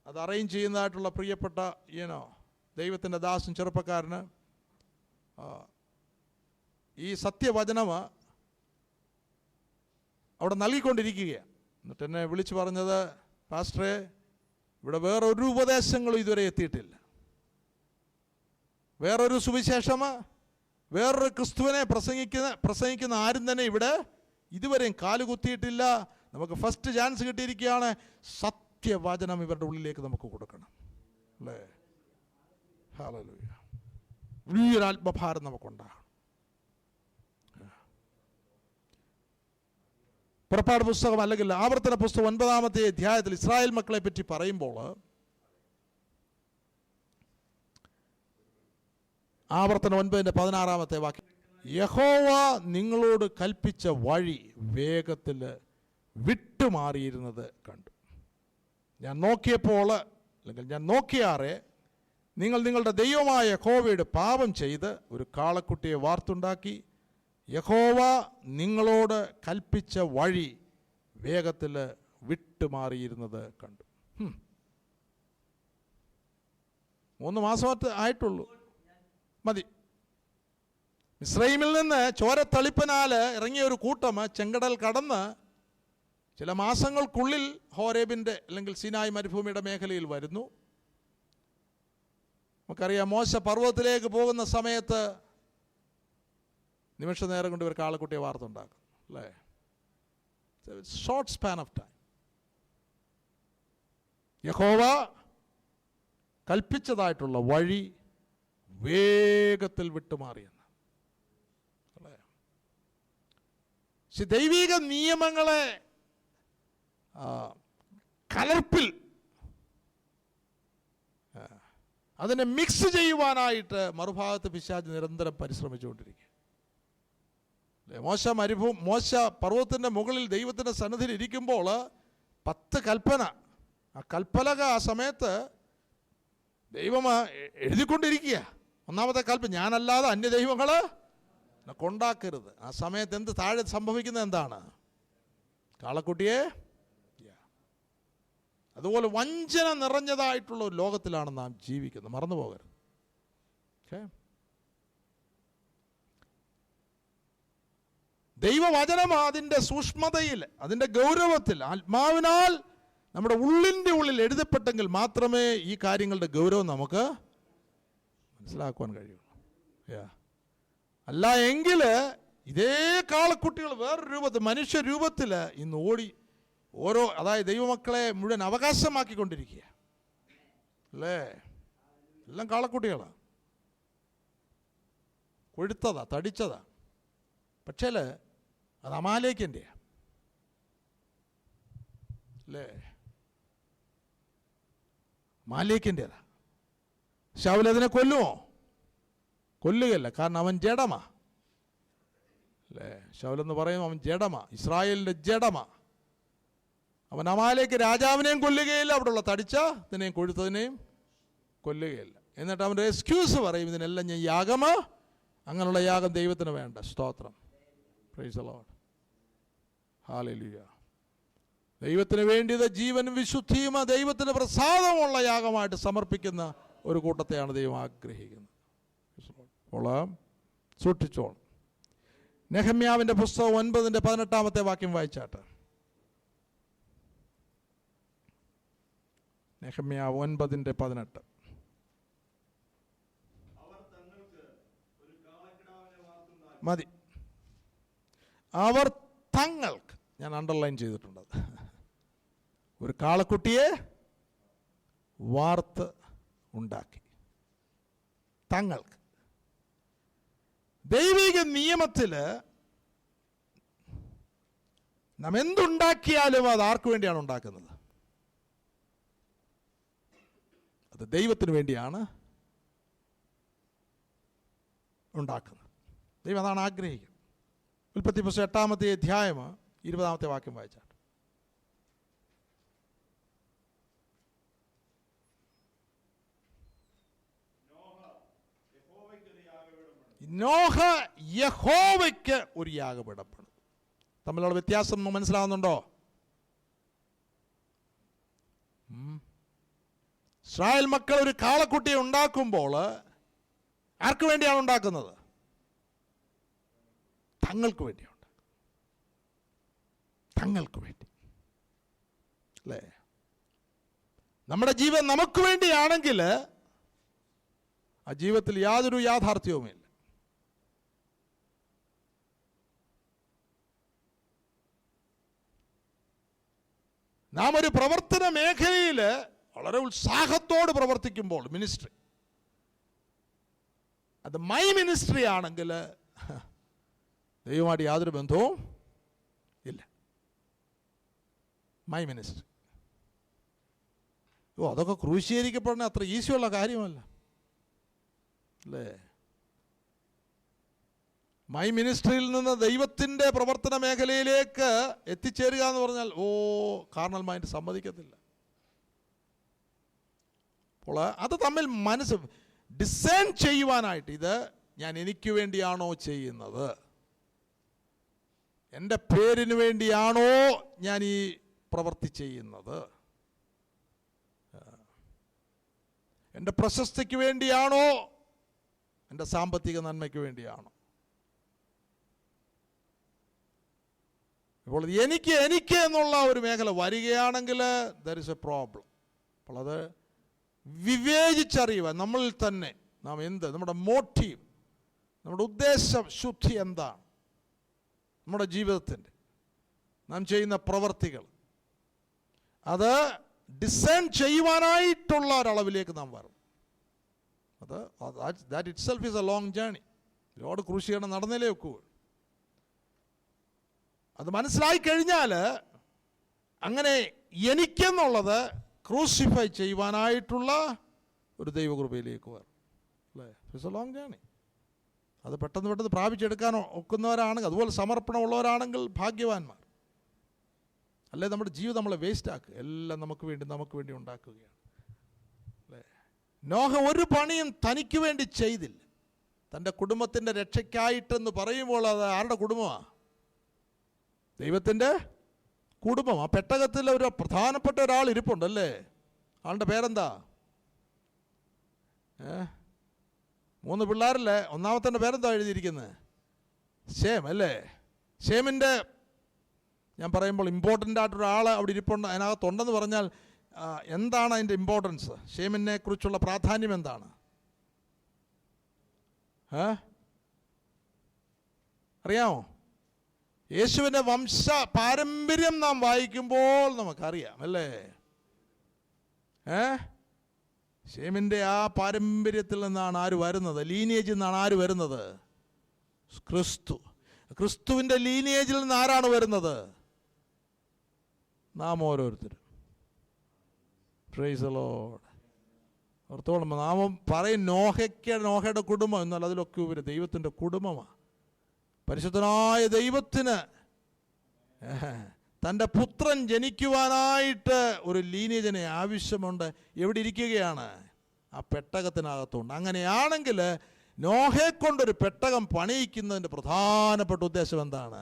അത് അറേഞ്ച് ചെയ്യുന്നതായിട്ടുള്ള പ്രിയപ്പെട്ട ദൈവത്തിൻ്റെ ദാസൻ ചെറുപ്പക്കാരന് ഈ സത്യവചനം അവിടെ നൽകിക്കൊണ്ടിരിക്കുകയാണ്. എന്നിട്ട് എന്നെ വിളിച്ചു പറഞ്ഞത്, പാസ്റ്ററെ, ഇവിടെ വേറൊരു ഉപദേശങ്ങളും ഇതുവരെ എത്തിയിട്ടില്ല, വേറൊരു സുവിശേഷം, വേറൊരു ക്രിസ്തുവിനെ പ്രസംഗിക്കുന്ന ആരും തന്നെ ഇവിടെ ഇതുവരെയും കാലുകുത്തിയിട്ടില്ല. നമുക്ക് ഫസ്റ്റ് ചാൻസ് കിട്ടിയിരിക്കുകയാണ്. സത്യവചനം ഇവരുടെ ഉള്ളിലേക്ക് നമുക്ക് കൊടുക്കണം, അല്ലേ? ഹല്ലേലൂയ. വലിയൊരു ആത്മഭാരം നമുക്കുണ്ടാകണം. പുറപ്പാട് പുസ്തകം അല്ലെങ്കിൽ ആവർത്തന പുസ്തകം 9-ാമത്തെ അധ്യായത്തിൽ ഇസ്രായേൽ മക്കളെ പറ്റി പറയുമ്പോൾ, ആവർത്തനം 9:16 വാക്യം, യഹോവ നിങ്ങളോട് കൽപ്പിച്ച വഴി വേഗത്തിൽ വിട്ടുമാറിയിരുന്നത് കണ്ടു. ഞാൻ നോക്കിയപ്പോൾ, അല്ലെങ്കിൽ ഞാൻ നോക്കിയാറെ, നിങ്ങൾ നിങ്ങളുടെ ദൈവമായ യഹോവയുടെ പാപം ചെയ്ത് ഒരു കാളക്കുട്ടിയെ വാർത്തുണ്ടാക്കി. യഹോവ നിങ്ങളോട് കൽപ്പിച്ച വഴി വേഗത്തിൽ വിട്ടുമാറിയിരുന്നത് കണ്ടു. 3 മാസം ആയിട്ടുള്ളൂ, മതി. മിസ്രൈമിൽ നിന്ന് ചോരത്തളിപ്പനാൽ ഇറങ്ങിയ ഒരു കൂട്ടം ചെങ്കടൽ കടന്ന് ചില മാസങ്ങൾക്കുള്ളിൽ ഹോരേബിൻ്റെ അല്ലെങ്കിൽ സിനായ് മരുഭൂമിയുടെ മേഖലയിൽ വരുന്നു. നമുക്കറിയാം, മോശ പർവ്വതത്തിലേക്ക് പോകുന്ന സമയത്ത് നിമിഷ നേരം കൊണ്ട് ഇവർ കാളക്കുട്ടിയെ വാർത്തുണ്ടാക്കും, അല്ലേ? Short span of time. യഹോവ കൽപ്പിച്ചതായിട്ടുള്ള വഴി വേഗത്തിൽ വിട്ടുമാറിയെന്ന്, അല്ലേ? പക്ഷെ ദൈവിക നിയമങ്ങളെ കലർപ്പിൽ അതിനെ മിക്സ് ചെയ്യുവാനായിട്ട് മറുഭാഗത്ത് പിശാച് നിരന്തരം പരിശ്രമിച്ചുകൊണ്ടിരിക്കുക. മോശ പർവ്വതത്തിൻ്റെ മുകളിൽ ദൈവത്തിൻ്റെ സന്നിധിയിൽ ഇരിക്കുമ്പോൾ 10 കൽപ്പന, ആ കൽപ്പലക ആ സമയത്ത് ദൈവം എഴുതിക്കൊണ്ടിരിക്കുക. 1-ാമത്തെ കൽപ്പന, ഞാനല്ലാതെ അന്യദൈവങ്ങൾ കൊണ്ടാക്കരുത്. ആ സമയത്ത് എന്ത് താഴെ സംഭവിക്കുന്നത് എന്താണ്? കാളക്കുട്ടിയെ. അതുപോലെ വഞ്ചന നിറഞ്ഞതായിട്ടുള്ള ഒരു ലോകത്തിലാണ് നാം ജീവിക്കുന്നത്, മറന്നു പോകരുത്. ദൈവവചനം അതിൻ്റെ സൂക്ഷ്മതയിൽ, അതിൻ്റെ ഗൗരവത്തിൽ, ആത്മാവിനാൽ നമ്മുടെ ഉള്ളിൻ്റെ ഉള്ളിൽ എഴുതപ്പെട്ടെങ്കിൽ മാത്രമേ ഈ കാര്യങ്ങളുടെ ഗൗരവം നമുക്ക് മനസ്സിലാക്കുവാൻ കഴിയുള്ളൂ. അല്ല എങ്കിൽ ഇതേ കാളക്കുട്ടികൾ വേറൊരു രൂപത്തിൽ, മനുഷ്യരൂപത്തിൽ ഇന്ന് ഓടി അതായത് ദൈവമക്കളെ മുഴുവൻ അവകാശമാക്കിക്കൊണ്ടിരിക്കുക, അല്ലേ? എല്ലാം കാളക്കുട്ടികളാണ്, കൊഴുത്തതാ, തടിച്ചതാ. പക്ഷേ അത് അമാലേക്കിൻ്റെ, അല്ലേ? മാലേക്കിൻ്റെതാ. ശൗൽ അതിനെ കൊല്ലുമോ? കൊല്ലുകയല്ല, കാരണം അവൻ ജഡമാ, അല്ലേ? ശൗലെന്ന് പറയും അവൻ ജഡമാ, ഇസ്രായേലിൻ്റെ ജഡമാ. അവൻ അമാലേക്ക് രാജാവിനെയും കൊല്ലുകയില്ല, അവിടെയുള്ള തടിച്ചതിനെയും കൊഴുത്തതിനെയും കൊല്ലുകയില്ല. എന്നിട്ട് അവൻ്റെ എക്സ്ക്യൂസ് പറയും, ഇതിനെല്ലാം ഞാൻ യാഗമാ, അങ്ങനെയുള്ള യാഗം ദൈവത്തിന് വേണ്ട. സ്തോത്രം, പ്രൈസ് ദി ലോർഡ്, ഹല്ലേലൂയ. ദൈവത്തിന് വേണ്ടിയത് ജീവനും വിശുദ്ധിയും ദൈവത്തിന് പ്രസാദമുള്ള യാഗമായിട്ട് സമർപ്പിക്കുന്ന ഒരു കൂട്ടത്തെയാണ് ദൈവം ആഗ്രഹിക്കുന്നത്. സൂക്ഷിച്ചോളും. നെഹമ്യാവിൻ്റെ പുസ്തകം 9:18 വാക്യം വായിച്ചാട്ട്. നെഹമ്യാവ് 9:18. മതി. അവർ തങ്ങൾക്ക്, ഞാൻ അണ്ടർലൈൻ ചെയ്തിട്ടുണ്ട്, ഒരു കാളക്കുട്ടിയെ വാർത്ത് ഉണ്ടാക്കി. തങ്ങൾക്ക്. ദൈവിക നിയമത്തിൽ നാം എന്തുണ്ടാക്കിയാലും അത് ആർക്കു വേണ്ടിയാണ് ഉണ്ടാക്കുന്നത്? അത് ദൈവത്തിന് വേണ്ടിയാണ് ഉണ്ടാക്കുന്നത്. ദൈവം അതാണ് ആഗ്രഹിക്കുന്നത്. ഉൽപ്പത്തി പുസ്തകം 8-ാമത്തെ അധ്യായം 20-ാമത്തെ വാക്യം വായിച്ചാൽ, നോഹ യഹോവയ്ക്ക് ഒരു യാഗപീഠം പണിതു. തമ്മിലുള്ള വ്യത്യാസം മനസ്സിലാകുന്നുണ്ടോ? ഇസ്രായേൽ മക്കൾ ഒരു കാളക്കുട്ടിയെ ഉണ്ടാക്കുമ്പോൾ ആർക്ക് വേണ്ടിയാണ് ഉണ്ടാക്കുന്നത്? തങ്ങൾക്ക് വേണ്ടിയാണ് ഉണ്ടാക്കുന്നത്. തങ്ങൾക്ക് വേണ്ടി, അല്ലേ? നമ്മുടെ ജീവൻ നമുക്ക് വേണ്ടിയാണെങ്കിൽ ആ ജീവിതത്തിൽ യാതൊരു യാഥാർത്ഥ്യവുമില്ല. നാം ഒരു പ്രവർത്തന മേഖലയിൽ വളരെ ഉത്സാഹത്തോട് പ്രവർത്തിക്കുമ്പോൾ, മിനിസ്ട്രി അത് മൈ മിനിസ്ട്രി ആണെങ്കിൽ ദൈവമായിട്ട് യാതൊരു ബന്ധവും ഇല്ല. മൈ മിനിസ്ട്രി, അതൊക്കെ ക്രൂശീകരിക്കപ്പെടുന്ന അത്ര ഈസിയുള്ള കാര്യമല്ല, അല്ലേ? മൈ മിനിസ്ട്രിയിൽ നിന്ന് ദൈവത്തിൻ്റെ പ്രവർത്തന മേഖലയിലേക്ക് എത്തിച്ചേരുക എന്ന് പറഞ്ഞാൽ കാർണൽ മൈൻഡ് സമ്മതിക്കത്തില്ല. അപ്പോൾ അത് തമ്മിൽ മനസ്സ് ഡിസൈൻ ചെയ്യുവാനായിട്ട്, ഇത് ഞാൻ എനിക്ക് വേണ്ടിയാണോ ചെയ്യുന്നത്, എൻ്റെ പേരിന് വേണ്ടിയാണോ ഞാൻ ഈ പ്രവൃത്തി ചെയ്യുന്നത്, എൻ്റെ പ്രശസ്തിക്ക് വേണ്ടിയാണോ, എൻ്റെ സാമ്പത്തിക നന്മയ്ക്ക് വേണ്ടിയാണോ? ഇപ്പോൾ എനിക്ക് എന്നുള്ള ഒരു മേഖല വരികയാണെങ്കിൽ ദർ ഇസ് എ പ്രോബ്ലം. അപ്പോൾ അത് വിവേചിച്ചറിയുക, നമ്മളിൽ തന്നെ നാം നമ്മുടെ മോട്ടീവ്, നമ്മുടെ ഉദ്ദേശം ശുദ്ധി എന്താണ്, നമ്മുടെ ജീവിതത്തിൻ്റെ നാം ചെയ്യുന്ന പ്രവർത്തികൾ, അത് ഡിസൈൻ ചെയ്യുവാനായിട്ടുള്ള ഒരളവിലേക്ക് നാം വരണം. That it self is A long journey. ഒരുപാട് ക്രൂശീകരണം നടന്നേലേ ഒക്കൂ. അത് മനസ്സിലായി കഴിഞ്ഞാൽ അങ്ങനെ എനിക്കെന്നുള്ളത് ക്രൂസിഫൈ ചെയ്യുവാനായിട്ടുള്ള ഒരു ദൈവകൃപയിലേക്ക് വരും, അല്ലേ? It's A long journey. അത് പെട്ടെന്ന് പ്രാപിച്ചെടുക്കാൻ ഒക്കുന്നവരാണെങ്കിൽ, അതുപോലെ സമർപ്പണമുള്ളവരാണെങ്കിൽ ഭാഗ്യവാന്മാർ. അല്ലേ നമ്മുടെ ജീവിതം നമ്മളെ വേസ്റ്റ് ആക്കുക, എല്ലാം നമുക്ക് വേണ്ടി ഉണ്ടാക്കുകയാണ്, അല്ലേ? നോഹ ഒരു പണിയും തനിക്ക് വേണ്ടി ചെയ്തില്ല. തൻ്റെ കുടുംബത്തിൻ്റെ രക്ഷയ്ക്കായിട്ടെന്ന് പറയുമ്പോൾ അത് ആരുടെ കുടുംബമാണ്? ദൈവത്തിൻ്റെ കുടുംബം. ആ പെട്ടകത്തിൽ ഒരു പ്രധാനപ്പെട്ട ഒരാൾ ഇരിപ്പുണ്ടല്ലേ? ആളുടെ പേരെന്താ? 3 പിള്ളേരല്ലേ? ഒന്നാമത്തെ പേരെന്താ എഴുതിയിരിക്കുന്നത്? ശേം, അല്ലേ? ശേമിൻ്റെ, ഞാൻ പറയുമ്പോൾ ഇമ്പോർട്ടൻ്റ് ആയിട്ടൊരാൾ അവിടെ ഇരിപ്പുണ്ട്, അതിനകത്തുണ്ടെന്ന് പറഞ്ഞാൽ എന്താണ് അതിൻ്റെ ഇമ്പോർട്ടൻസ്? ശേമിനെ കുറിച്ചുള്ള പ്രാധാന്യം എന്താണ്? അറിയാമോ? യേശുവിൻ്റെ വംശ പാരമ്പര്യം നാം വായിക്കുമ്പോൾ നമുക്കറിയാം, അല്ലേ? ശേമിൻ്റെ ആ പാരമ്പര്യത്തിൽ നിന്നാണ് ആര് വരുന്നത്? ലീനിയേജിൽ നിന്നാണ് ആര് വരുന്നത്? ക്രിസ്തു. ക്രിസ്തുവിൻ്റെ ലീനിയേജിൽ നിന്ന് ആരാണ് വരുന്നത്? നാം ഓരോരുത്തരും. Price the Lord. ഓർത്തോളം നാം പറയും നോഹയുടെ കുടുംബം, എന്നാൽ അതിലൊക്കെ ഉപരി ദൈവത്തിൻ്റെ കുടുംബമാണ്. പരിശുദ്ധനായ ദൈവത്തിന് തൻ്റെ പുത്രൻ ജനിക്കുവാനായിട്ട് ഒരു ലീനിയജനെ ആവശ്യമുണ്ട്. എവിടെ ഇരിക്കുകയാണ്? ആ പെട്ടകത്തിനകത്തുണ്ട്. അങ്ങനെയാണെങ്കിൽ നോഹയെ കൊണ്ടൊരു പെട്ടകം പണിയിക്കുന്നതിൻ്റെ പ്രധാനപ്പെട്ട ഉദ്ദേശം എന്താണ്?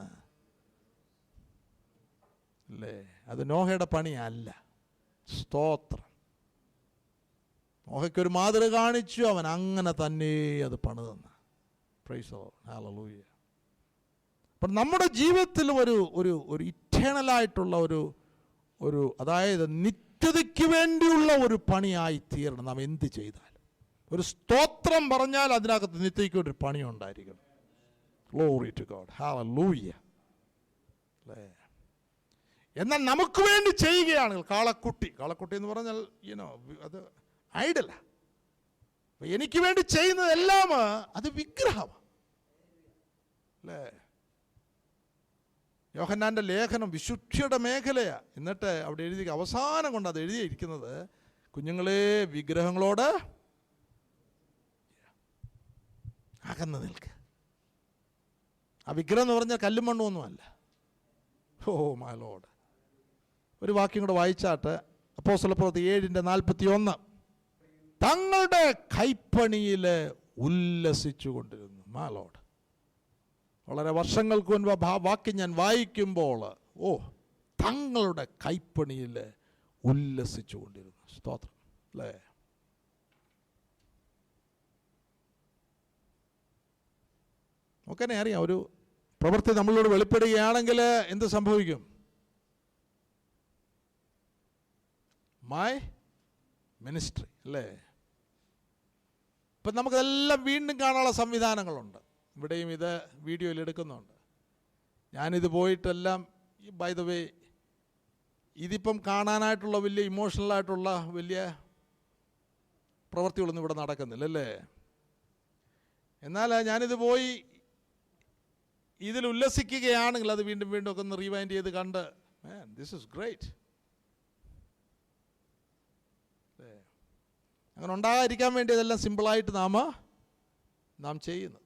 അല്ലേ? അത് നോഹയുടെ പണിയല്ല. സ്തോത്രം. നോഹയ്ക്കൊരു മാതൃക കാണിച്ചു, അവൻ അങ്ങനെ തന്നെ അത് പണിതെന്ന്. Praise the Lord. ഹല്ലേലൂയ. അപ്പം നമ്മുടെ ജീവിതത്തിൽ ഒരു ഇറ്റേണലായിട്ടുള്ള ഒരു അതായത് നിത്യതയ്ക്ക് വേണ്ടിയുള്ള ഒരു പണിയായി തീരണം നാം എന്ത് ചെയ്താലും. ഒരു സ്തോത്രം പറഞ്ഞാൽ അതിനകത്ത് നിത്യതയ്ക്ക് ഒരു പണി ഉണ്ടായിരിക്കണം. Glory to God. ഹല്ലേലൂയ. അല്ലേ? എന്നാൽ നമുക്ക് വേണ്ടി ചെയ്യുകയാണെങ്കിൽ കാളക്കുട്ടി എന്ന് പറഞ്ഞാൽ അത് ഐഡല. എനിക്ക് വേണ്ടി ചെയ്യുന്നതെല്ലാം അത് വിഗ്രഹമാണ്, അല്ലേ? യോഹന്നാൻ്റെ ലേഖനം വിശുദ്ധിയുടെ മേഖലയാണ്. എന്നിട്ട് അവിടെ അവസാനം കൊണ്ട് അത് എഴുതിയിരിക്കുന്നത്, കുഞ്ഞുങ്ങളെ വിഗ്രഹങ്ങളോട് അകന്ന് നിൽക്കുക. ആ വിഗ്രഹം എന്ന് പറഞ്ഞാൽ കല്ലും മണ്ണൊന്നുമല്ല. Oh my Lord. ഒരു വാക്യം കൂടെ വായിച്ചാട്ട്, അപ്പോസ്തലപ്രവൃത്തി 7:41. തങ്ങളുടെ കൈപ്പണിയിൽ ഉല്ലസിച്ചു കൊണ്ടിരുന്നു. My Lord. വളരെ വർഷങ്ങൾക്ക് മുൻപ് വാക്യം ഞാൻ വായിക്കുമ്പോൾ തങ്ങളുടെ കൈപ്പണിയിൽ ഉല്ലസിച്ചു കൊണ്ടിരുന്നു. സ്തോത്രം അല്ലേ? നമുക്കെന്നെ അറിയാം, ഒരു പ്രവൃത്തി നമ്മളോട് വെളിപ്പെടുകയാണെങ്കിൽ എന്ത് സംഭവിക്കും? മൈ മിനിസ്ട്രി അല്ലേ? ഇപ്പം നമുക്കതെല്ലാം വീണ്ടും കാണാനുള്ള സംവിധാനങ്ങളുണ്ട്. ഇവിടെയും ഇത് വീഡിയോയിൽ എടുക്കുന്നുണ്ട്. ഞാനിത് പോയിട്ടെല്ലാം ബൈ ദ വേ ഇതിപ്പം കാണാനായിട്ടുള്ള വലിയ ഇമോഷണലായിട്ടുള്ള വലിയ പ്രവൃത്തികളൊന്നും ഇവിടെ നടക്കുന്നില്ല അല്ലേ? എന്നാൽ ഞാനിത് പോയി ഇതിൽ ഉല്ലസിക്കുകയാണെങ്കിൽ അത് വീണ്ടും വീണ്ടും ഒക്കെ ഒന്ന് റീവൈൻഡ് ചെയ്ത് കണ്ട് ദിസ് ഇസ് ഗ്രേറ്റ്. അങ്ങനെ ഉണ്ടാകാതിരിക്കാൻ വേണ്ടി അതെല്ലാം സിമ്പിളായിട്ട് നാം ചെയ്യുന്നു.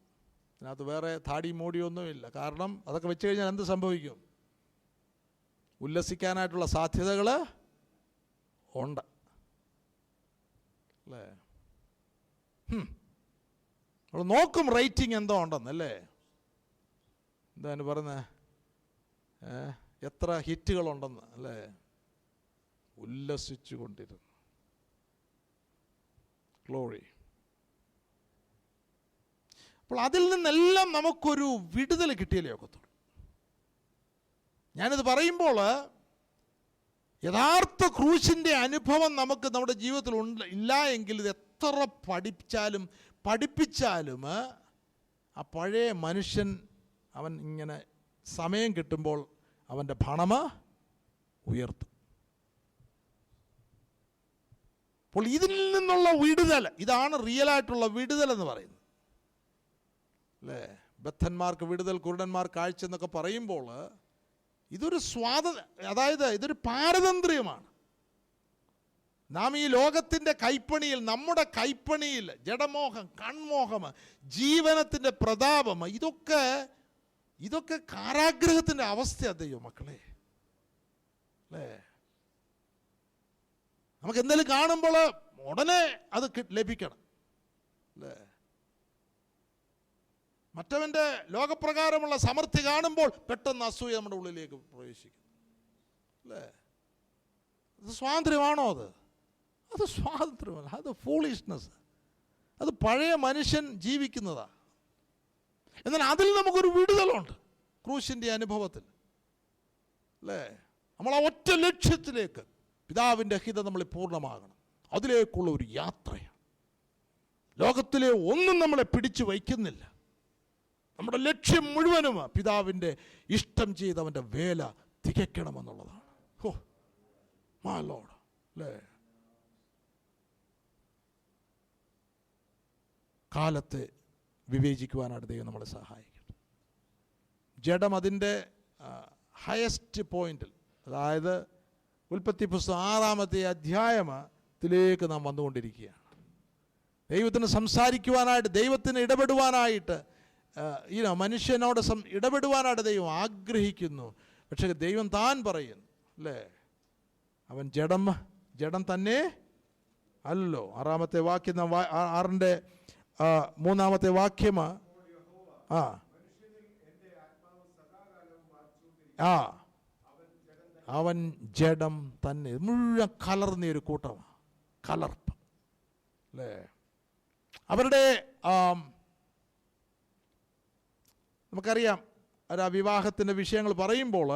അതിനകത്ത് വേറെ താടി മോടിയൊന്നുമില്ല. കാരണം അതൊക്കെ വെച്ച് കഴിഞ്ഞാൽ എന്ത് സംഭവിക്കും? ഉല്ലസിക്കാനായിട്ടുള്ള സാധ്യതകൾ ഉണ്ട് അല്ലേ? നമ്മൾ നോക്കും റേറ്റിംഗ് എന്തോ ഉണ്ടെന്നല്ലേ? എന്താണ് പറയുന്നത്? എത്ര ഹിറ്റുകളുണ്ടെന്ന് അല്ലേ? ഉല്ലസിച്ചു കൊണ്ടിരുന്നു. ഗ്ലോറി. അപ്പോൾ അതിൽ നിന്നെല്ലാം നമുക്കൊരു വിടുതൽ കിട്ടിയാലേ ഒക്കത്തുള്ളൂ. ഞാനിത് പറയുമ്പോൾ യഥാർത്ഥ ക്രൂശിൻ്റെ അനുഭവം നമുക്ക് നമ്മുടെ ജീവിതത്തിൽ ഇല്ല എങ്കിൽ ഇത് എത്ര പഠിപ്പിച്ചാലും ആ പഴയ മനുഷ്യൻ അവൻ ഇങ്ങനെ സമയം കിട്ടുമ്പോൾ അവൻ്റെ ഭണമ ഉയർത്തും. അപ്പോൾ ഇതിൽ നിന്നുള്ള വിടുതൽ, ഇതാണ് റിയലായിട്ടുള്ള വിടുതൽ എന്ന് പറയുന്നത് അല്ലേ? ബദ്ധന്മാർക്ക് വിടുതൽ, കുരുടന്മാർക്ക് കാഴ്ച എന്നൊക്കെ പറയുമ്പോൾ ഇതൊരു അതായത് ഇതൊരു പാരതന്ത്ര്യമാണ്. നാം ഈ ലോകത്തിൻ്റെ കൈപ്പണിയിൽ, നമ്മുടെ കൈപ്പണിയിൽ ജഡമോഹം, കൺമോഹം, ജീവനത്തിൻ്റെ പ്രതാപം, ഇതൊക്കെ കാരാഗ്രഹത്തിൻ്റെ അവസ്ഥയാണ് ദൈവം മക്കളെ അല്ലേ? നമുക്ക് എന്തെങ്കിലും കാണുമ്പോൾ ഉടനെ അത് ലഭിക്കണം അല്ലേ? മറ്റവൻ്റെ ലോകപ്രകാരമുള്ള സമൃദ്ധി കാണുമ്പോൾ പെട്ടെന്ന് അസൂയ നമ്മുടെ ഉള്ളിലേക്ക് പ്രവേശിക്കും അല്ലേ? അത് സ്വാതന്ത്ര്യമാണോ? അത് സ്വാതന്ത്ര്യമല്ല, അത് ഫൂളിഷ്നെസ്. അത് പഴയ മനുഷ്യൻ ജീവിക്കുന്നതാണ്. എന്നാൽ അതിൽ നമുക്കൊരു വിടുതലുണ്ട് ക്രൂശിൻ്റെ അനുഭവത്തിൽ അല്ലേ? നമ്മൾ ആ ഒറ്റ ലക്ഷ്യത്തിലേക്ക്, പിതാവിൻ്റെ ഹിതം നമ്മൾ പൂർണ്ണമാകണം, അതിലേക്കുള്ള ഒരു യാത്രയാണ്. ലോകത്തിലെ ഒന്നും നമ്മളെ പിടിച്ചു വയ്ക്കുന്നില്ല. നമ്മുടെ ലക്ഷ്യം മുഴുവനും പിതാവിൻ്റെ ഇഷ്ടം ചെയ്തവൻ്റെ വേല തികയ്ക്കണമെന്നുള്ളതാണ്. മൈ ലോർഡ് അല്ലേ? കാലത്തെ വിവേചിക്കുവാനായിട്ട് ദൈവം നമ്മളെ സഹായിക്കട്ടെ. ജഡം അതിൻ്റെ ഹയസ്റ്റ് പോയിന്റിൽ, അതായത് ഉൽപ്പത്തി പുസ്തകം 6-ാമത്തെ അധ്യായത്തിലേക്ക് നാം വന്നുകൊണ്ടിരിക്കുകയാണ്. ദൈവത്തിന് സംസാരിക്കുവാനായിട്ട്, ദൈവത്തിന് ഇടപെടുവാനായിട്ട്, മനുഷ്യനോട് ഇടപെടുവാനായിട്ട് ദൈവം ആഗ്രഹിക്കുന്നു. പക്ഷേ ദൈവം താൻ പറയുന്നു അല്ലേ, അവൻ ജഡം തന്നെ അല്ലോ. 6-ാമത്തെ വാക്യം, 6-ന്റെ 3-ാമത്തെ വാക്യം, അവൻ ജഡം തന്നെ. മുഴുവൻ കലർന്നൊരു കൂട്ടമാണ്, കലർപ്പ് അല്ലേ? അവരുടെ നമുക്കറിയാം, ഒരു വിവാഹത്തിൻ്റെ വിഷയങ്ങൾ പറയുമ്പോൾ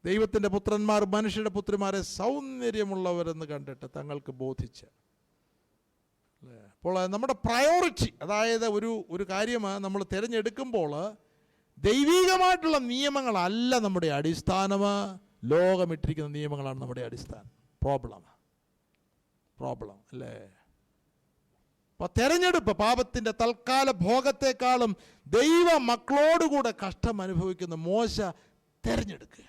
ദൈവത്തിൻ്റെ പുത്രന്മാർ മനുഷ്യരുടെ പുത്രിമാരെ സൗന്ദര്യമുള്ളവരെന്ന് കണ്ടിട്ട് തങ്ങൾക്ക് ബോധിച്ച് അല്ലേ? അപ്പോൾ നമ്മുടെ പ്രയോറിറ്റി, അതായത് ഒരു കാര്യം നമ്മൾ തിരഞ്ഞെടുക്കുമ്പോൾ ദൈവികമായിട്ടുള്ള നിയമങ്ങളല്ല നമ്മുടെ അടിസ്ഥാനം, ലോകമിട്ടിരിക്കുന്ന നിയമങ്ങളാണ് നമ്മുടെ അടിസ്ഥാനം. പ്രോബ്ലം അല്ലേ? അപ്പോൾ തിരഞ്ഞെടുപ്പ്, പാപത്തിൻ്റെ തൽക്കാല ഭോഗത്തെക്കാളും ദൈവ മക്കളോടുകൂടെ കഷ്ടം അനുഭവിക്കുന്ന മോശ തിരഞ്ഞെടുക്കുക.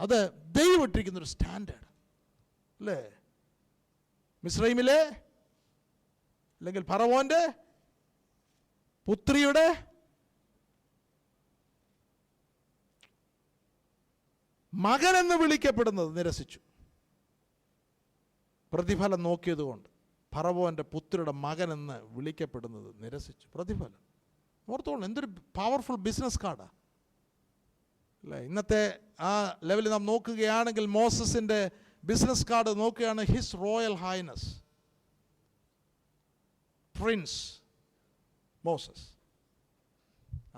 അത് ദൈവം ഇട്ടിരിക്കുന്നൊരു സ്റ്റാൻഡേർഡ് അല്ലേ? മിസ്രൈമിലെ അല്ലെങ്കിൽ ഫറവോൻ്റെ പുത്രിയുടെ മകനെന്ന് വിളിക്കപ്പെടുന്നത് നിരസിച്ചു. പ്രതിഫലം നോക്കിയതുകൊണ്ട്, ഫറവോൻ്റെ പുത്രിയുടെ മകനെന്ന് വിളിക്കപ്പെടുന്നത് നിരസിച്ചു. പ്രതിഫലം ഓർത്തോളൂ, എന്തൊരു പവർഫുൾ ബിസിനസ് കാർഡാണ് അല്ലേ. ഇന്നത്തെ ആ ലെവലിൽ നാം നോക്കുകയാണെങ്കിൽ മോസസിൻ്റെ ബിസിനസ് കാർഡ് നോക്കുകയാണ്, his royal highness prince Moses.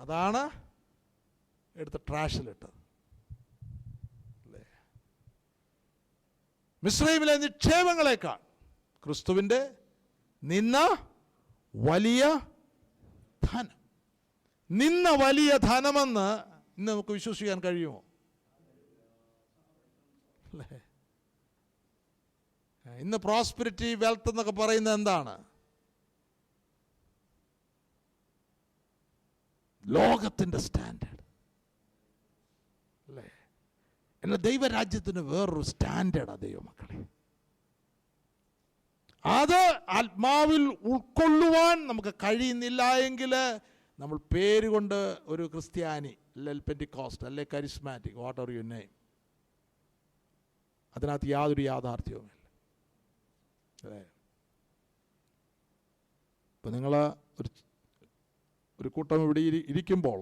അതാണ് എടുത്ത് ട്രാഷിലിട്ടത് അല്ലേ. മിസ്രൈമിലെ നിക്ഷേപങ്ങളെക്കാൾ ക്രിസ്തുവിൻ്റെ നിന്ന വലിയ ധനം, നിന്ന വലിയ ധനമെന്ന് ഇന്ന് നമുക്ക് വിശ്വസിക്കാൻ കഴിയുമോ അല്ലേ? ഇന്ന് പ്രോസ്പെരിറ്റി വെൽത്ത് എന്നൊക്കെ പറയുന്നത് എന്താണ്? ലോകത്തിൻ്റെ സ്റ്റാൻഡേർഡ് അല്ലേ. എന്നാൽ ദൈവരാജ്യത്തിന് വേറൊരു സ്റ്റാൻഡേർഡാണ് ദൈവമക്കളെ. അത് ആത്മാവിൽ ഉൾക്കൊള്ളുവാൻ നമുക്ക് കഴിയുന്നില്ല എങ്കിൽ നമ്മൾ പേരുകൊണ്ട് ഒരു ക്രിസ്ത്യാനി അല്ലെങ്കിൽ പെന്റിക്കോസ്റ്റ് അല്ലെ charismatic what are you name, അതിനകത്ത് യാതൊരു യാഥാർത്ഥ്യവുമില്ല അല്ലേ. ഇപ്പം നിങ്ങൾ ഒരു കൂട്ടം ഇവിടെ ഇരിക്കുമ്പോൾ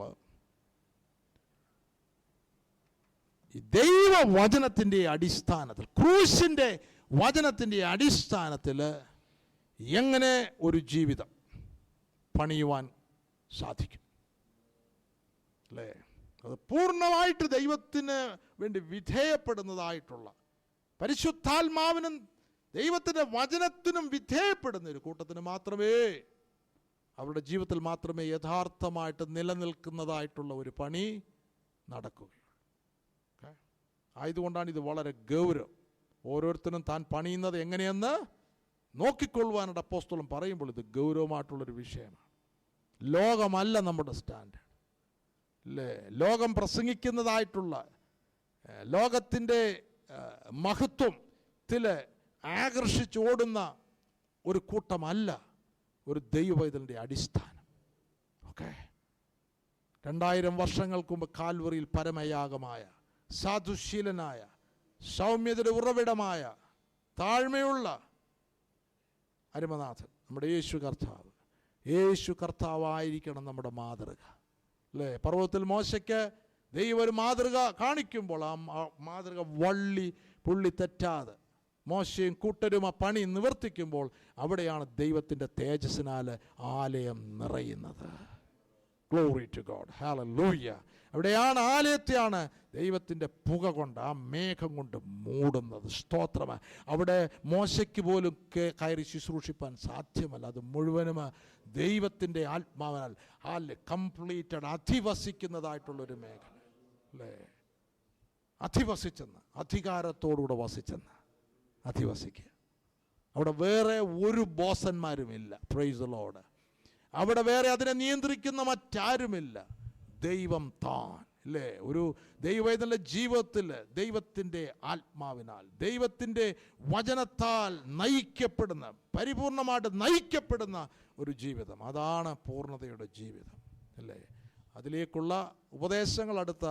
ഈ ദൈവവചനത്തിൻ്റെ അടിസ്ഥാനത്തിൽ, ക്രൂശിൻ്റെ വചനത്തിൻ്റെ അടിസ്ഥാനത്തിൽ എങ്ങനെ ഒരു ജീവിതം പണിയുവാൻ സാധിക്കും അല്ലേ. അത് പൂർണ്ണമായിട്ട് ദൈവത്തിന് വേണ്ടി വിധേയപ്പെടുന്നതായിട്ടുള്ള, പരിശുദ്ധാത്മാവിനും ദൈവത്തിൻ്റെ വചനത്തിനും വിധേയപ്പെടുന്ന ഒരു കൂട്ടത്തിന് മാത്രമേ, അവരുടെ ജീവിതത്തിൽ മാത്രമേ യഥാർത്ഥമായിട്ട് നിലനിൽക്കുന്നതായിട്ടുള്ള ഒരു പണി നടക്കുകയുള്ളൂ. ആയതുകൊണ്ടാണ് ഇത് വളരെ ഗൗരവം. ഓരോരുത്തരും താൻ പണിയുന്നത് എങ്ങനെയെന്ന് നോക്കിക്കൊള്ളുവാനുള്ള അപ്പോസ്തലൻ പറയുമ്പോൾ ഇത് ഗൗരവമായിട്ടുള്ളൊരു വിഷയമാണ്. ലോകമല്ല നമ്മുടെ സ്റ്റാൻഡേർഡ് അല്ലേ. ലോകം പ്രസംഗിക്കുന്നതായിട്ടുള്ള ലോകത്തിൻ്റെ മഹത്വത്തിൽ ആകർഷിച്ചോടുന്ന ഒരു കൂട്ടമല്ല ഒരു ദൈവവൈതലിൻ്റെ അടിസ്ഥാനം. ഓക്കെ, 2000 വർഷങ്ങൾക്ക് മുമ്പ് കാൽവറിയിൽ പരമയാഗമായ, സാധുശീലനായ, സൗമ്യതയുടെ ഉറവിടമായ, താഴ്മയുള്ള അരുമനാഥൻ നമ്മുടെ യേശു കർത്താവ്. യേശു കർത്താവായിരിക്കണം നമ്മുടെ മാതൃക അല്ലേ. പർവ്വതത്തിൽ മോശയ്ക്ക് ദൈവം ഒരു മാതൃക കാണിക്കുമ്പോൾ ആ മാതൃക പുള്ളി തെറ്റാതെ മോശയും കൂട്ടരും ആ പണി നിവർത്തിക്കുമ്പോൾ അവിടെയാണ് ദൈവത്തിൻ്റെ തേജസ്സിനാൽ ആലയം നിറയുന്നത്. Glory to God, hallelujah. അവിടെയാണ് ആലയത്തെയാണ് ദൈവത്തിൻ്റെ പുക കൊണ്ട്, ആ മേഘം കൊണ്ട് മൂടുന്നത്. സ്തോത്രമാണ്. അവിടെ മോശയ്ക്ക് പോലും കയറി ശുശ്രൂഷിപ്പാൻ സാധ്യമല്ല. അത് മുഴുവനും ദൈവത്തിൻ്റെ ആത്മാവിനാൽ കംപ്ലീറ്റഡ് അധിവസിക്കുന്നതായിട്ടുള്ളൊരു മേഘം അല്ലേ. അധിവസിച്ചെന്ന്, അധികാരത്തോടുകൂടെ വസിച്ചെന്ന് അധിവസിക്കുക. അവിടെ വേറെ ഒരു ബോസന്മാരുമില്ല. Price the Lord. അവിടെ വേറെ അതിനെ നിയന്ത്രിക്കുന്ന മറ്റാരുമില്ല. ദൈവം താൻ അല്ലേ. ഒരു ദൈവവൈതലിൻ്റെ ജീവിതത്തിൽ ദൈവത്തിൻ്റെ ആത്മാവിനാൽ, ദൈവത്തിൻ്റെ വചനത്താൽ നയിക്കപ്പെടുന്ന, പരിപൂർണമായിട്ട് നയിക്കപ്പെടുന്ന ഒരു ജീവിതം, അതാണ് പൂർണ്ണതയുടെ ജീവിതം അല്ലേ. അതിലേക്കുള്ള ഉപദേശങ്ങൾ അടുത്ത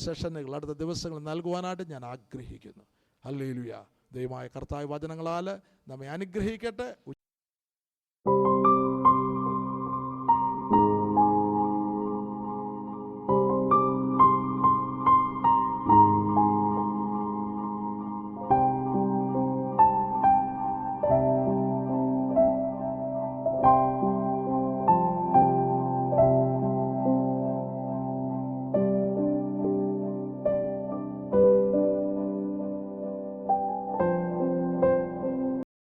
സെഷനുകൾ, അടുത്ത ദിവസങ്ങൾ നൽകുവാനായിട്ട് ഞാൻ ആഗ്രഹിക്കുന്നു. ഹല്ലേലൂയ. ദൈവമായ കർത്താവ് വചനങ്ങളാൽ നമ്മെ അനുഗ്രഹിക്കട്ടെ.